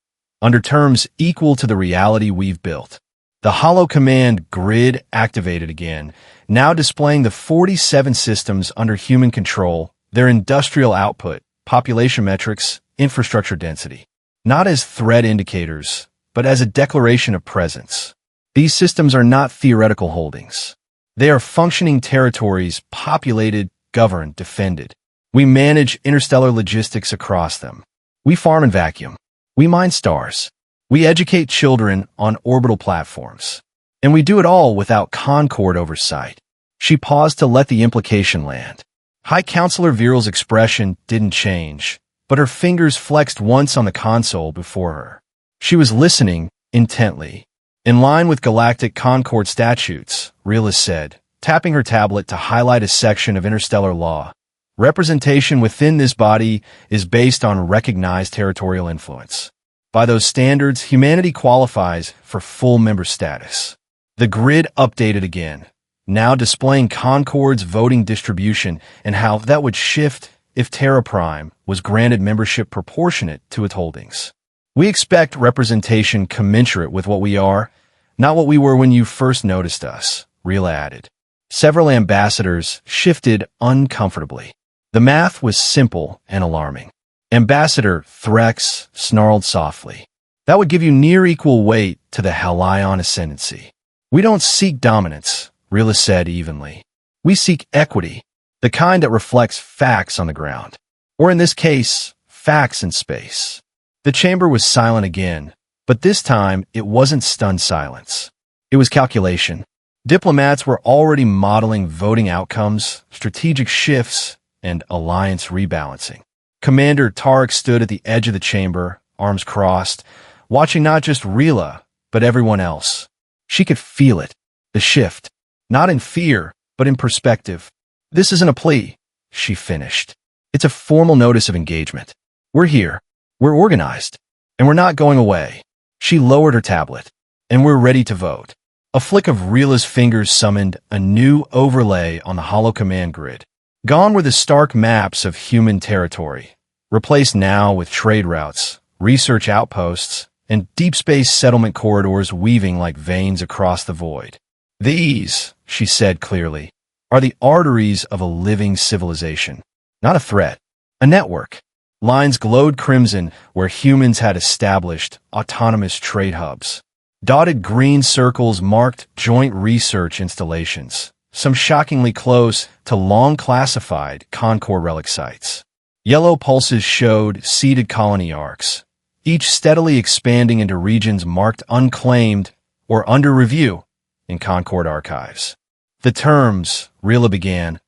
under terms equal to the reality we've built. The hollow command grid activated again, now displaying the 47 systems under human control, their industrial output, population metrics, infrastructure density. Not as threat indicators, but as a declaration of presence. These systems are not theoretical holdings. They are functioning territories populated, governed, defended. We manage interstellar logistics across them. We farm and vacuum. We mine stars. We educate children on orbital platforms. And we do it all without Concord oversight. She paused to let the implication land. High Counselor Viral's expression didn't change, but her fingers flexed once on the console before her. She was listening intently. In line with Galactic Concord statutes, Rhela said, tapping her tablet to highlight a section of interstellar law. Representation within this body is based on recognized territorial influence. By those standards, humanity qualifies for full member status. The grid updated again, now displaying Concord's voting distribution and how that would shift if Terra Prime was granted membership proportionate to its holdings. We expect representation commensurate with what we are, not what we were when you first noticed us, Rhela added. Several ambassadors shifted uncomfortably. The math was simple and alarming. Ambassador Threx snarled softly. That would give you near equal weight to the Halion ascendancy. We don't seek dominance, Rhela said evenly. We seek equity, the kind that reflects facts on the ground. Or in this case, facts in space. The chamber was silent again, but this time it wasn't stunned silence. It was calculation. Diplomats were already modeling voting outcomes, strategic shifts, and alliance rebalancing. Commander Tarek stood at the edge of the chamber, arms crossed, watching not just Rhela, but everyone else. She could feel it, the shift, not in fear, but in perspective. This isn't a plea, she finished. It's a formal notice of engagement. We're here, we're organized, and we're not going away. She lowered her tablet, and we're ready to vote. A flick of Rhela's fingers summoned a new overlay on the hollow command grid. Gone were the stark maps of human territory, replaced now with trade routes, research outposts, and deep space settlement corridors weaving like veins across the void. These, she said clearly, are the arteries of a living civilization. Not a threat, a network. Lines glowed crimson where humans had established autonomous trade hubs. Dotted green circles marked joint research installations, some shockingly close to long-classified Concord relic sites. Yellow pulses showed seeded colony arcs, each steadily expanding into regions marked unclaimed or under review in Concord archives. The terms, Rhela began,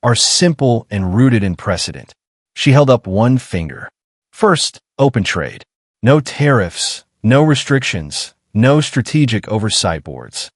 are simple and rooted in precedent. She held up one finger. First, open trade. No tariffs, no restrictions, no strategic oversight boards.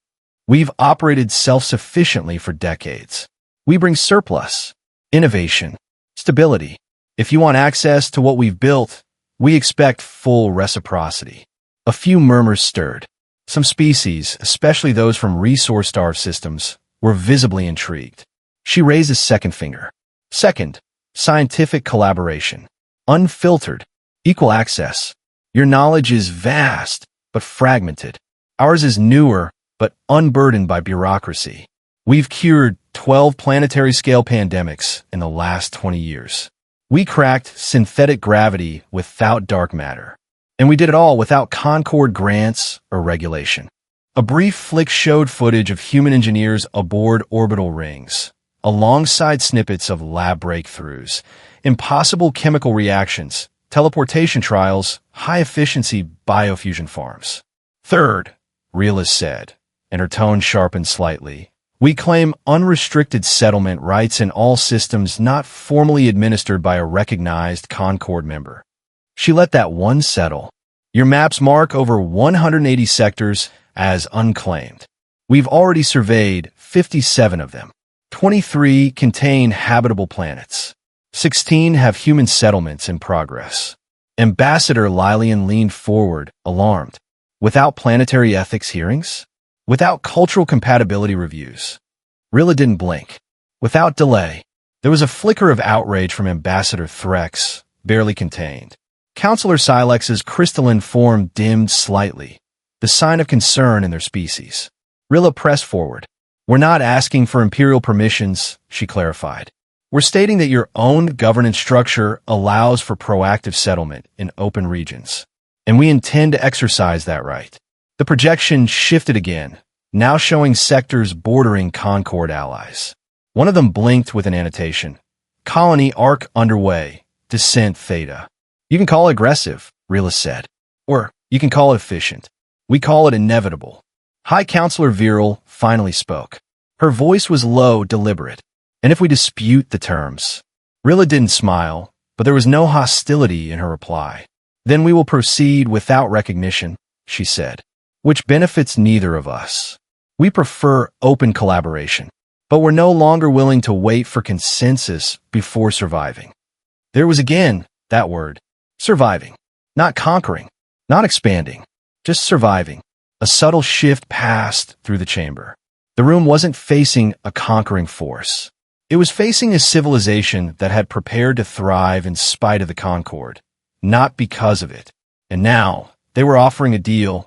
We've operated self-sufficiently for decades. We bring surplus, innovation, stability. If you want access to what we've built, we expect full reciprocity. A few murmurs stirred. Some species, especially those from resource-starved systems, were visibly intrigued. She raised a second finger. Second, scientific collaboration. Unfiltered, equal access. Your knowledge is vast, but fragmented. Ours is newer, but unburdened by bureaucracy. We've cured 12 planetary-scale pandemics in the last 20 years. We cracked synthetic gravity without dark matter. And we did it all without Concord grants or regulation. A brief flick showed footage of human engineers aboard orbital rings, alongside snippets of lab breakthroughs, impossible chemical reactions, teleportation trials, high-efficiency biofusion farms. Third, Rhela said, and her tone sharpened slightly, we claim unrestricted settlement rights in all systems not formally administered by a recognized Concord member. She let that one settle. Your maps mark over 180 sectors as unclaimed. We've already surveyed 57 of them. 23 contain habitable planets. 16 have human settlements in progress. Ambassador Lilian leaned forward, alarmed. Without planetary ethics hearings? Without cultural compatibility reviews? Rhela didn't blink. Without delay. There was a flicker of outrage from Ambassador Threx, barely contained. Counselor Silex's crystalline form dimmed slightly, the sign of concern in their species. Rhela pressed forward. We're not asking for imperial permissions, she clarified. We're stating that your own governance structure allows for proactive settlement in open regions, and we intend to exercise that right. The projection shifted again, now showing sectors bordering Concord allies. One of them blinked with an annotation. Colony arc underway, descent theta. You can call it aggressive, Rhela said. Or you can call it efficient. We call it inevitable. High Counselor Viral finally spoke. Her voice was low, deliberate. And if we dispute the terms? Rhela didn't smile, but there was no hostility in her reply. Then we will proceed without recognition, she said, which benefits neither of us. We prefer open collaboration, but we're no longer willing to wait for consensus before surviving. There was again that word, surviving, not conquering, not expanding, just surviving. A subtle shift passed through the chamber. The room wasn't facing a conquering force. It was facing a civilization that had prepared to thrive in spite of the Concord, not because of it. And now, they were offering a deal,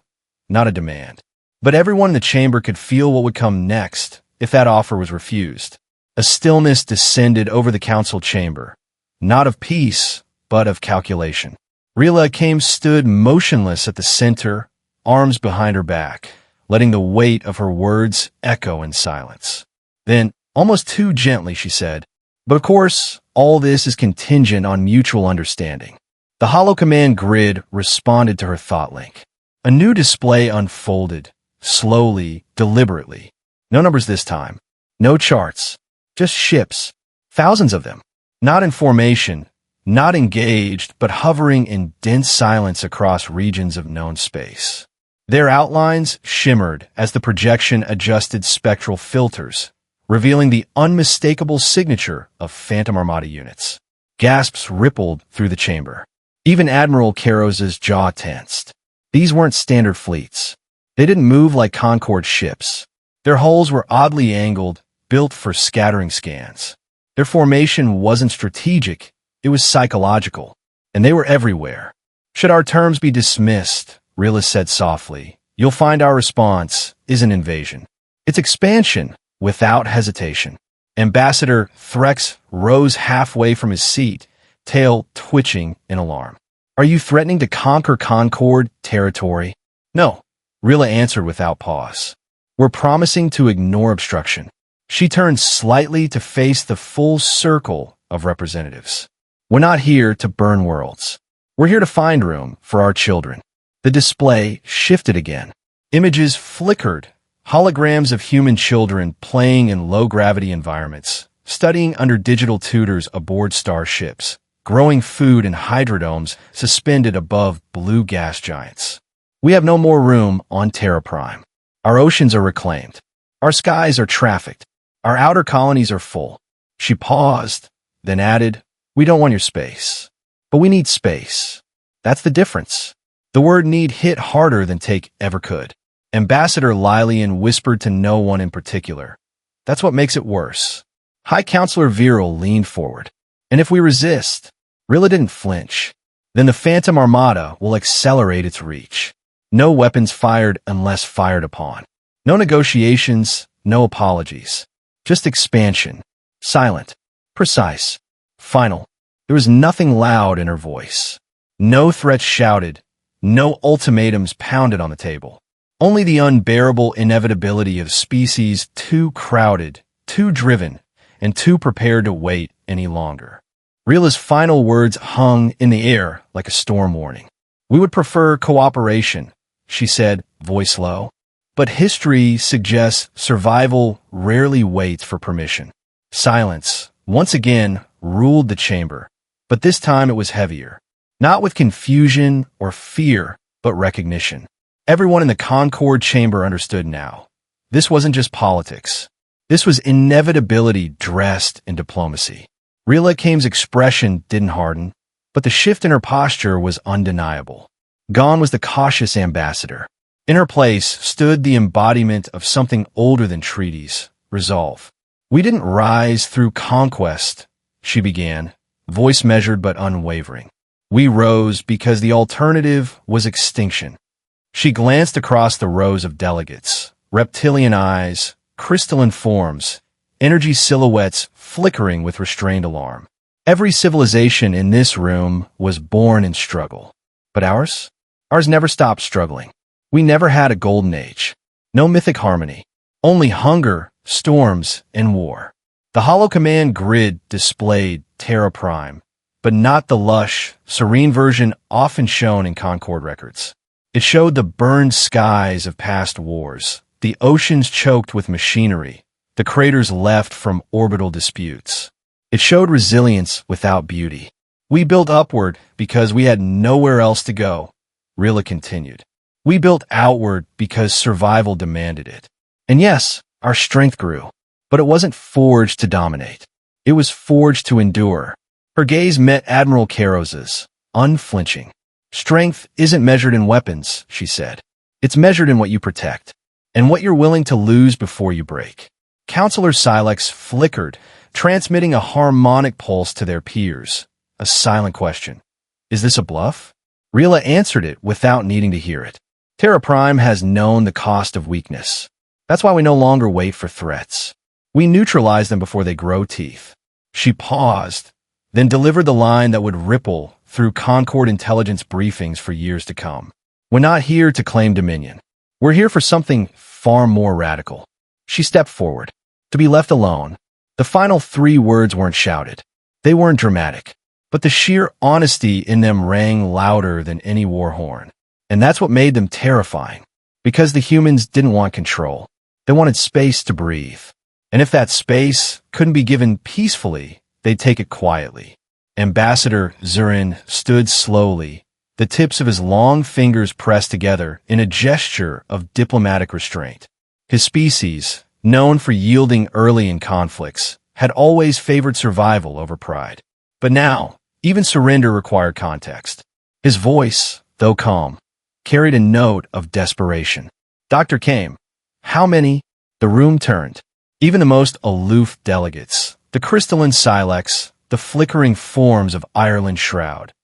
not a demand. But everyone in the chamber could feel what would come next if that offer was refused. A stillness descended over the council chamber, not of peace, but of calculation. Rhela Kaem stood motionless at the center, arms behind her back, letting the weight of her words echo in silence. Then, almost too gently, she said, but of course, all this is contingent on mutual understanding. The hollow command grid responded to her thought link. A new display unfolded, slowly, deliberately. No numbers this time. No charts. Just ships. Thousands of them. Not in formation, not engaged, but hovering in dense silence across regions of known space. Their outlines shimmered as the projection adjusted spectral filters, revealing the unmistakable signature of Phantom Armada units. Gasps rippled through the chamber. Even Admiral Karos's jaw tensed. These weren't standard fleets. They didn't move like Concord ships. Their hulls were oddly angled, built for scattering scans. Their formation wasn't strategic, it was psychological, and they were everywhere. Should our terms be dismissed, Rhela said softly, you'll find our response isn't invasion. It's expansion, without hesitation. Ambassador Threx rose halfway from his seat, tail twitching in alarm. Are you threatening to conquer Concord territory? No, Rhela answered without pause. We're promising to ignore obstruction. She turned slightly to face the full circle of representatives. We're not here to burn worlds. We're here to find room for our children. The display shifted again. Images flickered, Holograms of human children playing in low-gravity environments, studying under digital tutors aboard starships, growing food in hydrodomes suspended above blue gas giants. We have no more room on Terra Prime. Our oceans are reclaimed. Our skies are trafficked. Our outer colonies are full. She paused, then added, "We don't want your space. But we need space." That's the difference. The word need hit harder than take ever could. Ambassador Lilian whispered to no one in particular. That's what makes it worse. High Counselor Viral leaned forward. And if we resist, Rhela didn't flinch, then the Phantom Armada will accelerate its reach. No weapons fired unless fired upon. No negotiations, no apologies. Just expansion. Silent. Precise. Final. There was nothing loud in her voice. No threats shouted. No ultimatums pounded on the table. Only the unbearable inevitability of species too crowded, too driven, and too prepared to wait any longer. Rhea's final words hung in the air like a storm warning. "We would prefer cooperation," she said, voice low. "But history suggests survival rarely waits for permission." Silence, once again, ruled the chamber, but this time it was heavier. Not with confusion or fear, but recognition. Everyone in the Concord chamber understood now. This wasn't just politics. This was inevitability dressed in diplomacy. Rhela Kaem's expression didn't harden, but the shift in her posture was undeniable. Gone was the cautious ambassador. In her place stood the embodiment of something older than treaties, resolve. "We didn't rise through conquest," she began, voice measured but unwavering. "We rose because the alternative was extinction." She glanced across the rows of delegates, reptilian eyes, crystalline forms, energy silhouettes flickering with restrained alarm. Every civilization in this room was born in struggle. But ours? Ours never stopped struggling. We never had a golden age. No mythic harmony. Only hunger, storms, and war. The Hollow Command grid displayed Terra Prime, but not the lush, serene version often shown in Concord records. It showed the burned skies of past wars, the oceans choked with machinery, the craters left from orbital disputes. It showed resilience without beauty. "We built upward because we had nowhere else to go," Rhela continued. "We built outward because survival demanded it. And yes, our strength grew, but it wasn't forged to dominate. It was forged to endure." Her gaze met Admiral Karos's, unflinching. "Strength isn't measured in weapons," she said. "It's measured in what you protect, and what you're willing to lose before you break." Counselor Silex flickered, transmitting a harmonic pulse to their peers. A silent question. "Is this a bluff?" Rhela answered it without needing to hear it. "Terra Prime has known the cost of weakness. That's why we no longer wait for threats. We neutralize them before they grow teeth." She paused, then delivered the line that would ripple through Concord intelligence briefings for years to come. "We're not here to claim dominion. We're here for something far more radical." She stepped forward. To be left alone. The final 3 words weren't shouted. They weren't dramatic. But the sheer honesty in them rang louder than any war horn. And that's what made them terrifying. Because the humans didn't want control. They wanted space to breathe. And if that space couldn't be given peacefully, they'd take it quietly. Ambassador Zurin stood slowly, the tips of his long fingers pressed together in a gesture of diplomatic restraint. His species, known for yielding early in conflicts, had always favored survival over pride. But now, even surrender required context. His voice, though calm, carried a note of desperation. "Dr. Kaem, how many?" The room turned. Even the most aloof delegates, the crystalline silex, the flickering forms of Ireland's shroud,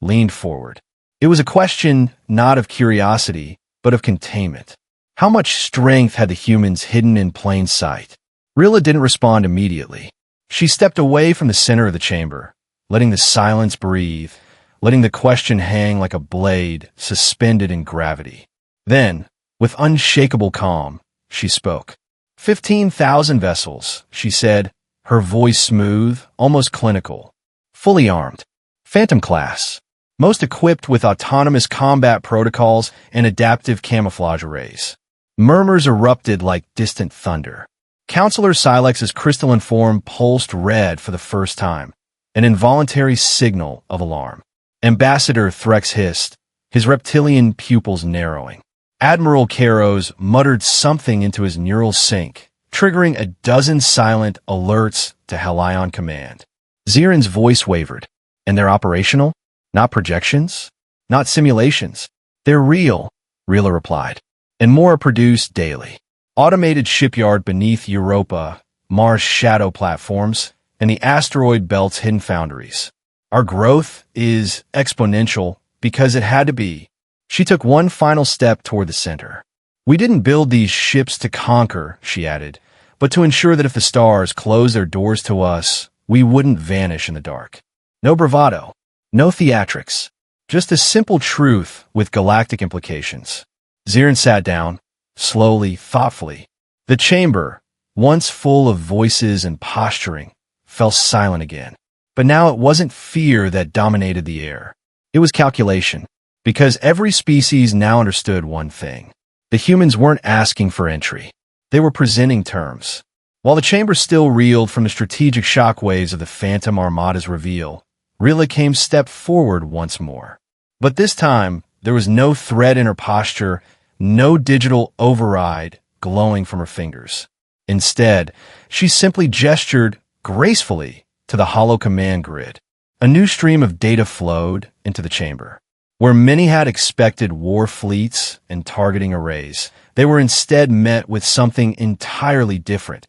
leaned forward. It was a question not of curiosity, but of containment. How much strength had the humans hidden in plain sight? Rhela didn't respond immediately. She stepped away from the center of the chamber, letting the silence breathe, letting the question hang like a blade suspended in gravity. Then, with unshakable calm, she spoke. 15,000 vessels, she said, her voice smooth, almost clinical. Fully armed. Phantom class. Most equipped with autonomous combat protocols and adaptive camouflage arrays. Murmurs erupted like distant thunder. Counselor Silex's crystalline form pulsed red for the first time, an involuntary signal of alarm. Ambassador Threx hissed, his reptilian pupils narrowing. Admiral Caros muttered something into his neural sync, triggering a dozen silent alerts to Helion Command. Zirin's voice wavered. And they're operational? Not projections? Not simulations? They're real, Rhela replied. And more are produced daily. Automated shipyard beneath Europa, Mars shadow platforms, and the asteroid belt's hidden foundries. Our growth is exponential because it had to be. She took one final step toward the center. We didn't build these ships to conquer, she added, but to ensure that if the stars closed their doors to us, we wouldn't vanish in the dark. No bravado, no theatrics, just a simple truth with galactic implications. Zirin sat down, slowly, thoughtfully. The chamber, once full of voices and posturing, fell silent again. But now it wasn't fear that dominated the air. It was calculation, because every species now understood one thing. The humans weren't asking for entry. They were presenting terms. While the chamber still reeled from the strategic shockwaves of the Phantom Armada's reveal, Rhela Kaem stepped forward once more. But this time, there was no threat in her posture, no digital override glowing from her fingers. Instead, she simply gestured gracefully to the hollow command grid. A new stream of data flowed into the chamber. Where many had expected war fleets and targeting arrays, they were instead met with something entirely different.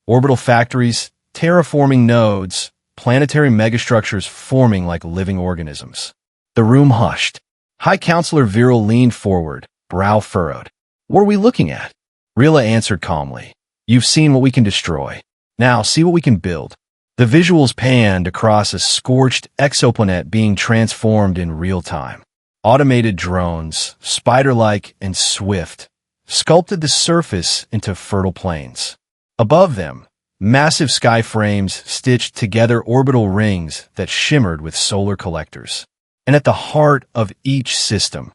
Orbital factories, terraforming nodes, planetary megastructures forming like living organisms. The room hushed. High Counselor Viral leaned forward, brow furrowed. What are we looking at? Rhela answered calmly. You've seen what we can destroy. Now see what we can build. The visuals panned across a scorched exoplanet being transformed in real time. Automated drones, spider-like and swift, sculpted the surface into fertile plains. Above them, massive sky frames stitched together orbital rings that shimmered with solar collectors. And at the heart of each system,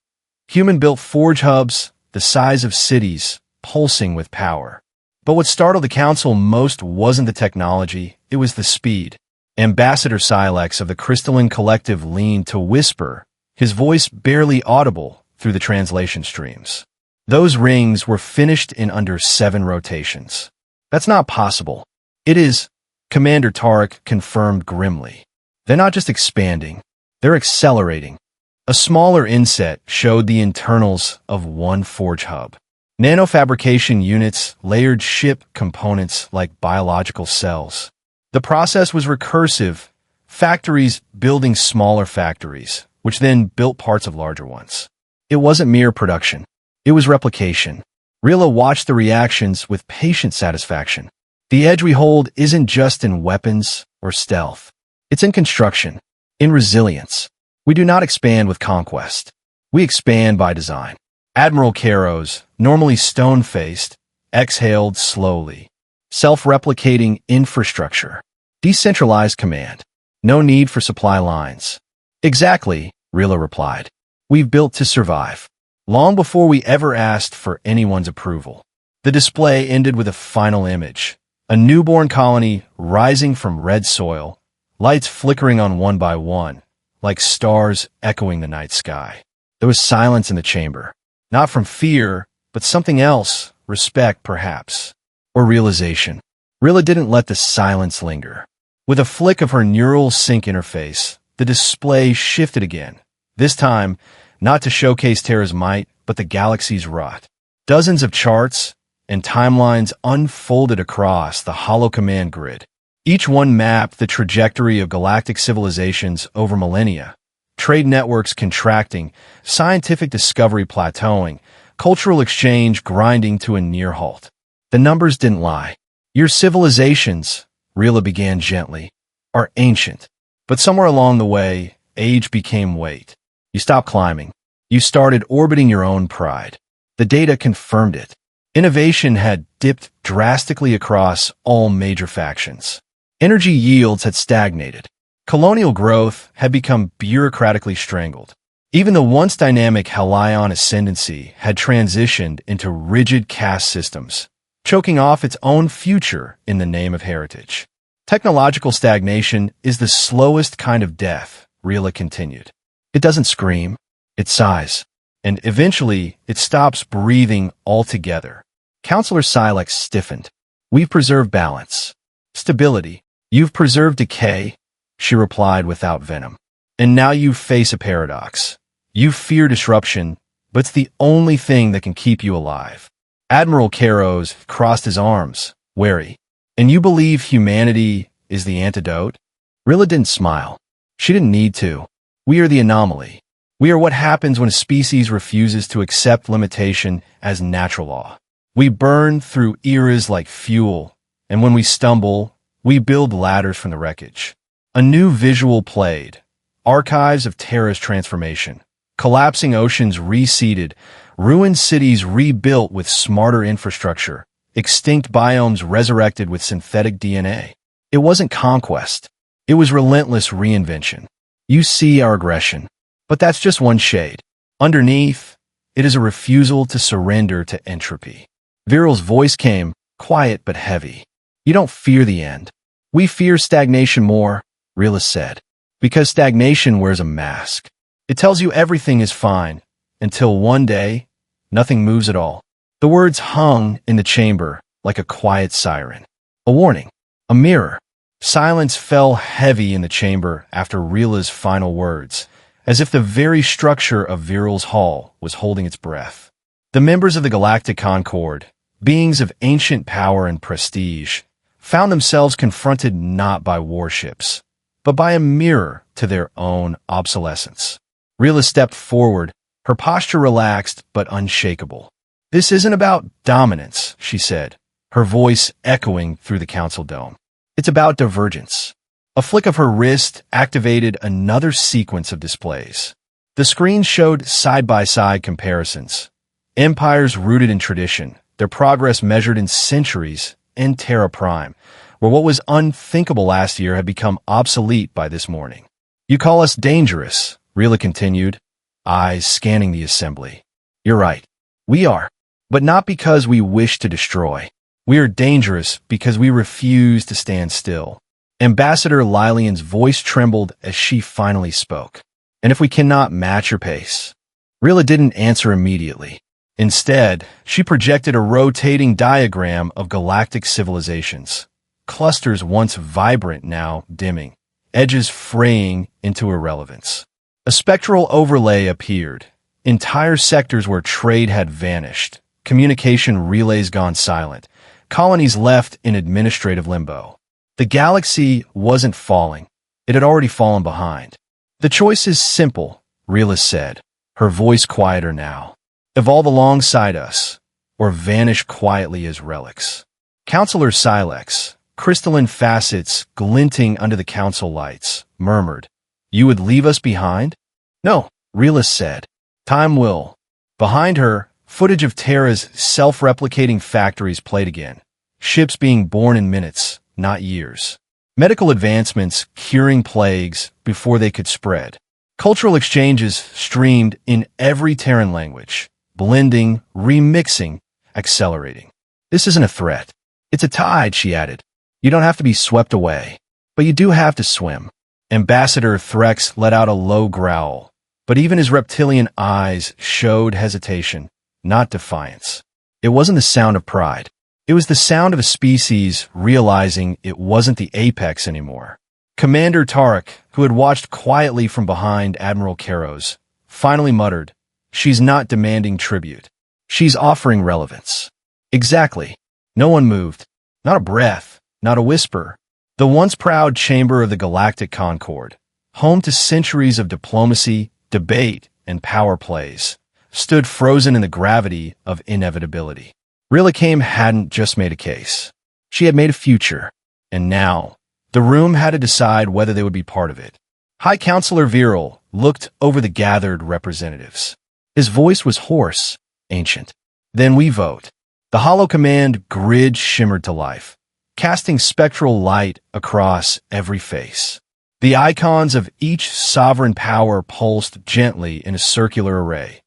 human-built forge hubs, the size of cities, pulsing with power. But what startled the Council most wasn't the technology, it was the speed. Ambassador Silex of the Crystalline Collective leaned to whisper, his voice barely audible through the translation streams. Those rings were finished in under 7 rotations. That's not possible. It is, Commander Tarek confirmed grimly. They're not just expanding, they're accelerating. A smaller inset showed the internals of one forge hub. Nanofabrication units layered ship components like biological cells. The process was recursive, factories building smaller factories, which then built parts of larger ones. It wasn't mere production. It was replication. Rhela watched the reactions with patient satisfaction. The edge we hold isn't just in weapons or stealth. It's in construction, in resilience. We do not expand with conquest. We expand by design. Admiral Caros, normally stone-faced, exhaled slowly. Self-replicating infrastructure. Decentralized command. No need for supply lines. Exactly, Rhela replied. We've built to survive. Long before we ever asked for anyone's approval. The display ended with a final image. A newborn colony rising from red soil, lights flickering on one by one, like stars echoing the night sky. There was silence in the chamber. Not from fear, but something else, respect perhaps, or realization. Rhela didn't let the silence linger. With a flick of her neural sync interface, the display shifted again. This time, not to showcase Terra's might, but the galaxy's rot. Dozens of charts and timelines unfolded across the hollow command grid. Each one mapped the trajectory of galactic civilizations over millennia. Trade networks contracting, scientific discovery plateauing, cultural exchange grinding to a near halt. The numbers didn't lie. Your civilizations, Rhela began gently, are ancient. But somewhere along the way, age became weight. You stopped climbing. You started orbiting your own pride. The data confirmed it. Innovation had dipped drastically across all major factions. Energy yields had stagnated. Colonial growth had become bureaucratically strangled. Even the once dynamic Helion ascendancy had transitioned into rigid caste systems, choking off its own future in the name of heritage. Technological stagnation is the slowest kind of death, Rhela continued. It doesn't scream, it sighs, and eventually it stops breathing altogether. Counselor Silex stiffened. We've preserved balance. Stability. You've preserved decay, she replied without venom. And now you face a paradox. You fear disruption, but it's the only thing that can keep you alive. Admiral Caros crossed his arms, wary. And you believe humanity is the antidote? Rhela didn't smile. She didn't need to. We are the anomaly. We are what happens when a species refuses to accept limitation as natural law. We burn through eras like fuel, and when we stumble, we build ladders from the wreckage. A new visual played. Archives of Terra's transformation. Collapsing oceans reseeded, ruined cities rebuilt with smarter infrastructure, extinct biomes resurrected with synthetic DNA. It wasn't conquest. It was relentless reinvention. You see our aggression, but that's just one shade. Underneath, it is a refusal to surrender to entropy. Viral's voice came, quiet but heavy. You don't fear the end. We fear stagnation more, Rhela said, because stagnation wears a mask. It tells you everything is fine, until one day, nothing moves at all. The words hung in the chamber like a quiet siren. A warning. A mirror. Silence fell heavy in the chamber after Rhela's final words, as if the very structure of Viral's hall was holding its breath. The members of the Galactic Concord, beings of ancient power and prestige, found themselves confronted not by warships, but by a mirror to their own obsolescence. Rhela stepped forward, her posture relaxed but unshakable. This isn't about dominance, she said, her voice echoing through the council dome. It's about divergence. A flick of her wrist activated another sequence of displays. The screen showed side-by-side comparisons. Empires rooted in tradition, their progress measured in centuries, and Terra Prime, where what was unthinkable last year had become obsolete by this morning. You call us dangerous, Rhela continued, eyes scanning the assembly. You're right. We are. But not because we wish to destroy. We are dangerous because we refuse to stand still. Ambassador Lilian's voice trembled as she finally spoke. And if we cannot match your pace? Rhela didn't answer immediately. Instead, she projected a rotating diagram of galactic civilizations. Clusters once vibrant now dimming, edges fraying into irrelevance. A spectral overlay appeared. Entire sectors where trade had vanished, communication relays gone silent, colonies left in administrative limbo. The galaxy wasn't falling. It had already fallen behind. The choice is simple, Rhela said, her voice quieter now. Evolve alongside us, or vanish quietly as relics. Counselor Silex, crystalline facets glinting under the council lights, murmured, You would leave us behind? No, Rhela said. Time will. Behind her, footage of Terra's self-replicating factories played again. Ships being born in minutes, not years. Medical advancements curing plagues before they could spread. Cultural exchanges streamed in every Terran language, blending, remixing, accelerating. This isn't a threat. It's a tide, she added. You don't have to be swept away, but you do have to swim. Ambassador Threx let out a low growl, but even his reptilian eyes showed hesitation, not defiance. It wasn't the sound of pride. It was the sound of a species realizing it wasn't the apex anymore. Commander Tarek, who had watched quietly from behind Admiral Caros, finally muttered, She's not demanding tribute. She's offering relevance. Exactly. No one moved. Not a breath, not a whisper. The once proud chamber of the Galactic Concord, home to centuries of diplomacy, debate, and power plays, stood frozen in the gravity of inevitability. Rhela Kaem hadn't just made a case. She had made a future. And now, the room had to decide whether they would be part of it. High Counselor Viral looked over the gathered representatives. His voice was hoarse, ancient. Then we vote. The hollow command grid shimmered to life, casting spectral light across every face. The icons of each sovereign power pulsed gently in a circular array.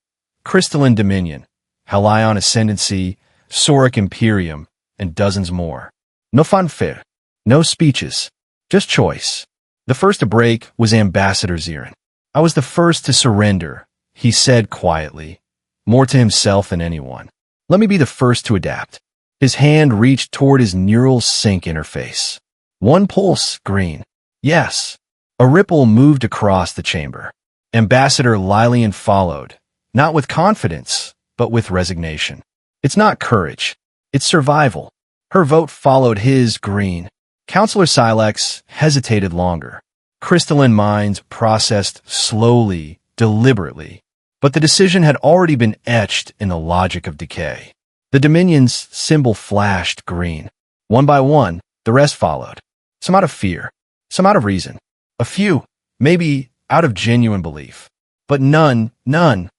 Crystalline Dominion, Halion Ascendancy, Sauric Imperium, and dozens more. No fanfare, no speeches, just choice. The first to break was Ambassador Zirin. I was the first to surrender, he said quietly, more to himself than anyone. Let me be the first to adapt. His hand reached toward his neural sync interface. One pulse, green. Yes. A ripple moved across the chamber. Ambassador Lilian followed, not with confidence, but with resignation. It's not courage. It's survival. Her vote followed his, green. Counselor Silex hesitated longer. Crystalline minds processed slowly, deliberately. But the decision had already been etched in the logic of decay. The Dominion's symbol flashed green. One by one, the rest followed. Some out of fear, some out of reason. A few, maybe out of genuine belief. But none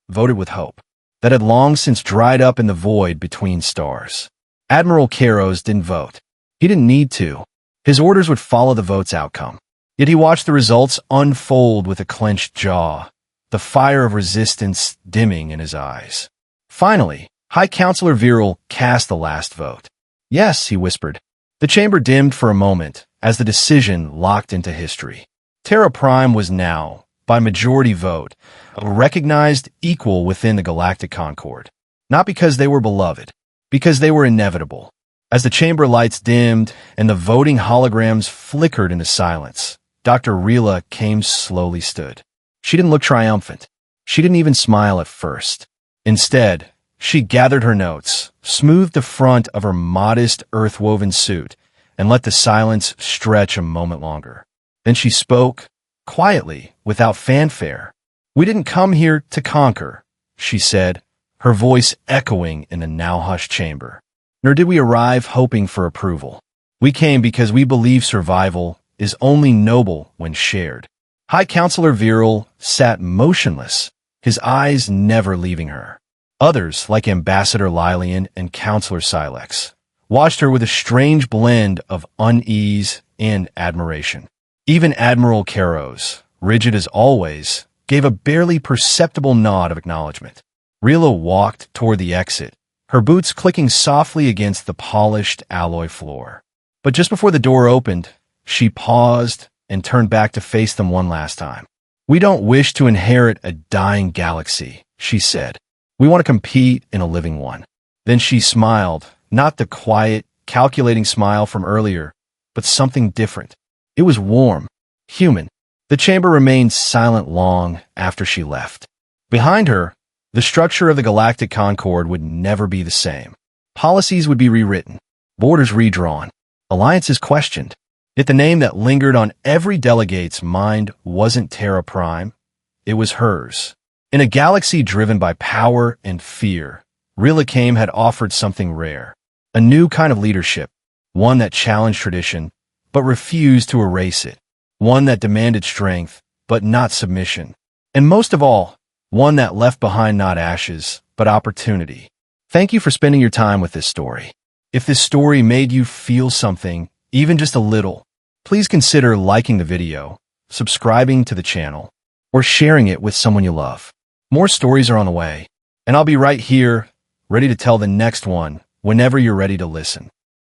voted with hope that had long since dried up in the void between stars. Admiral Karos didn't vote. He didn't need to. His orders would follow the vote's outcome. Yet he watched the results unfold with a clenched jaw, the fire of resistance dimming in his eyes. Finally, High Counselor Viral cast the last vote. Yes, he whispered. The chamber dimmed for a moment as the decision locked into history. Terra Prime was now, by majority vote, a recognized equal within the Galactic Concord. Not because they were beloved, because they were inevitable. As the chamber lights dimmed and the voting holograms flickered into silence, Dr. Rhela Kaem slowly stood. She didn't look triumphant. She didn't even smile at first. Instead, she gathered her notes, smoothed the front of her modest earth-woven suit, and let the silence stretch a moment longer. Then she spoke, quietly, without fanfare. We didn't come here to conquer, she said, her voice echoing in the now-hushed chamber. Nor did we arrive hoping for approval. We came because we believe survival is only noble when shared. High Counselor Viral sat motionless, his eyes never leaving her. Others, like Ambassador Lilian and Counselor Silex, watched her with a strange blend of unease and admiration. Even Admiral Karos, rigid as always, gave a barely perceptible nod of acknowledgement. Rhela walked toward the exit, her boots clicking softly against the polished alloy floor. But just before the door opened, she paused and turned back to face them one last time. We don't wish to inherit a dying galaxy, she said. We want to compete in a living one. Then she smiled, not the quiet, calculating smile from earlier, but something different. It was warm, human. The chamber remained silent long after she left. Behind her, the structure of the Galactic Concord would never be the same. Policies would be rewritten, borders redrawn, alliances questioned. Yet the name that lingered on every delegate's mind wasn't Terra Prime. It was hers. In a galaxy driven by power and fear, Rhela Kaem had offered something rare. A new kind of leadership, one that challenged tradition, but refused to erase it. One that demanded strength, but not submission. And most of all, one that left behind not ashes, but opportunity. Thank you for spending your time with this story. If this story made you feel something, even just a little, please consider liking the video, subscribing to the channel, or sharing it with someone you love. More stories are on the way, and I'll be right here, ready to tell the next one whenever you're ready to listen.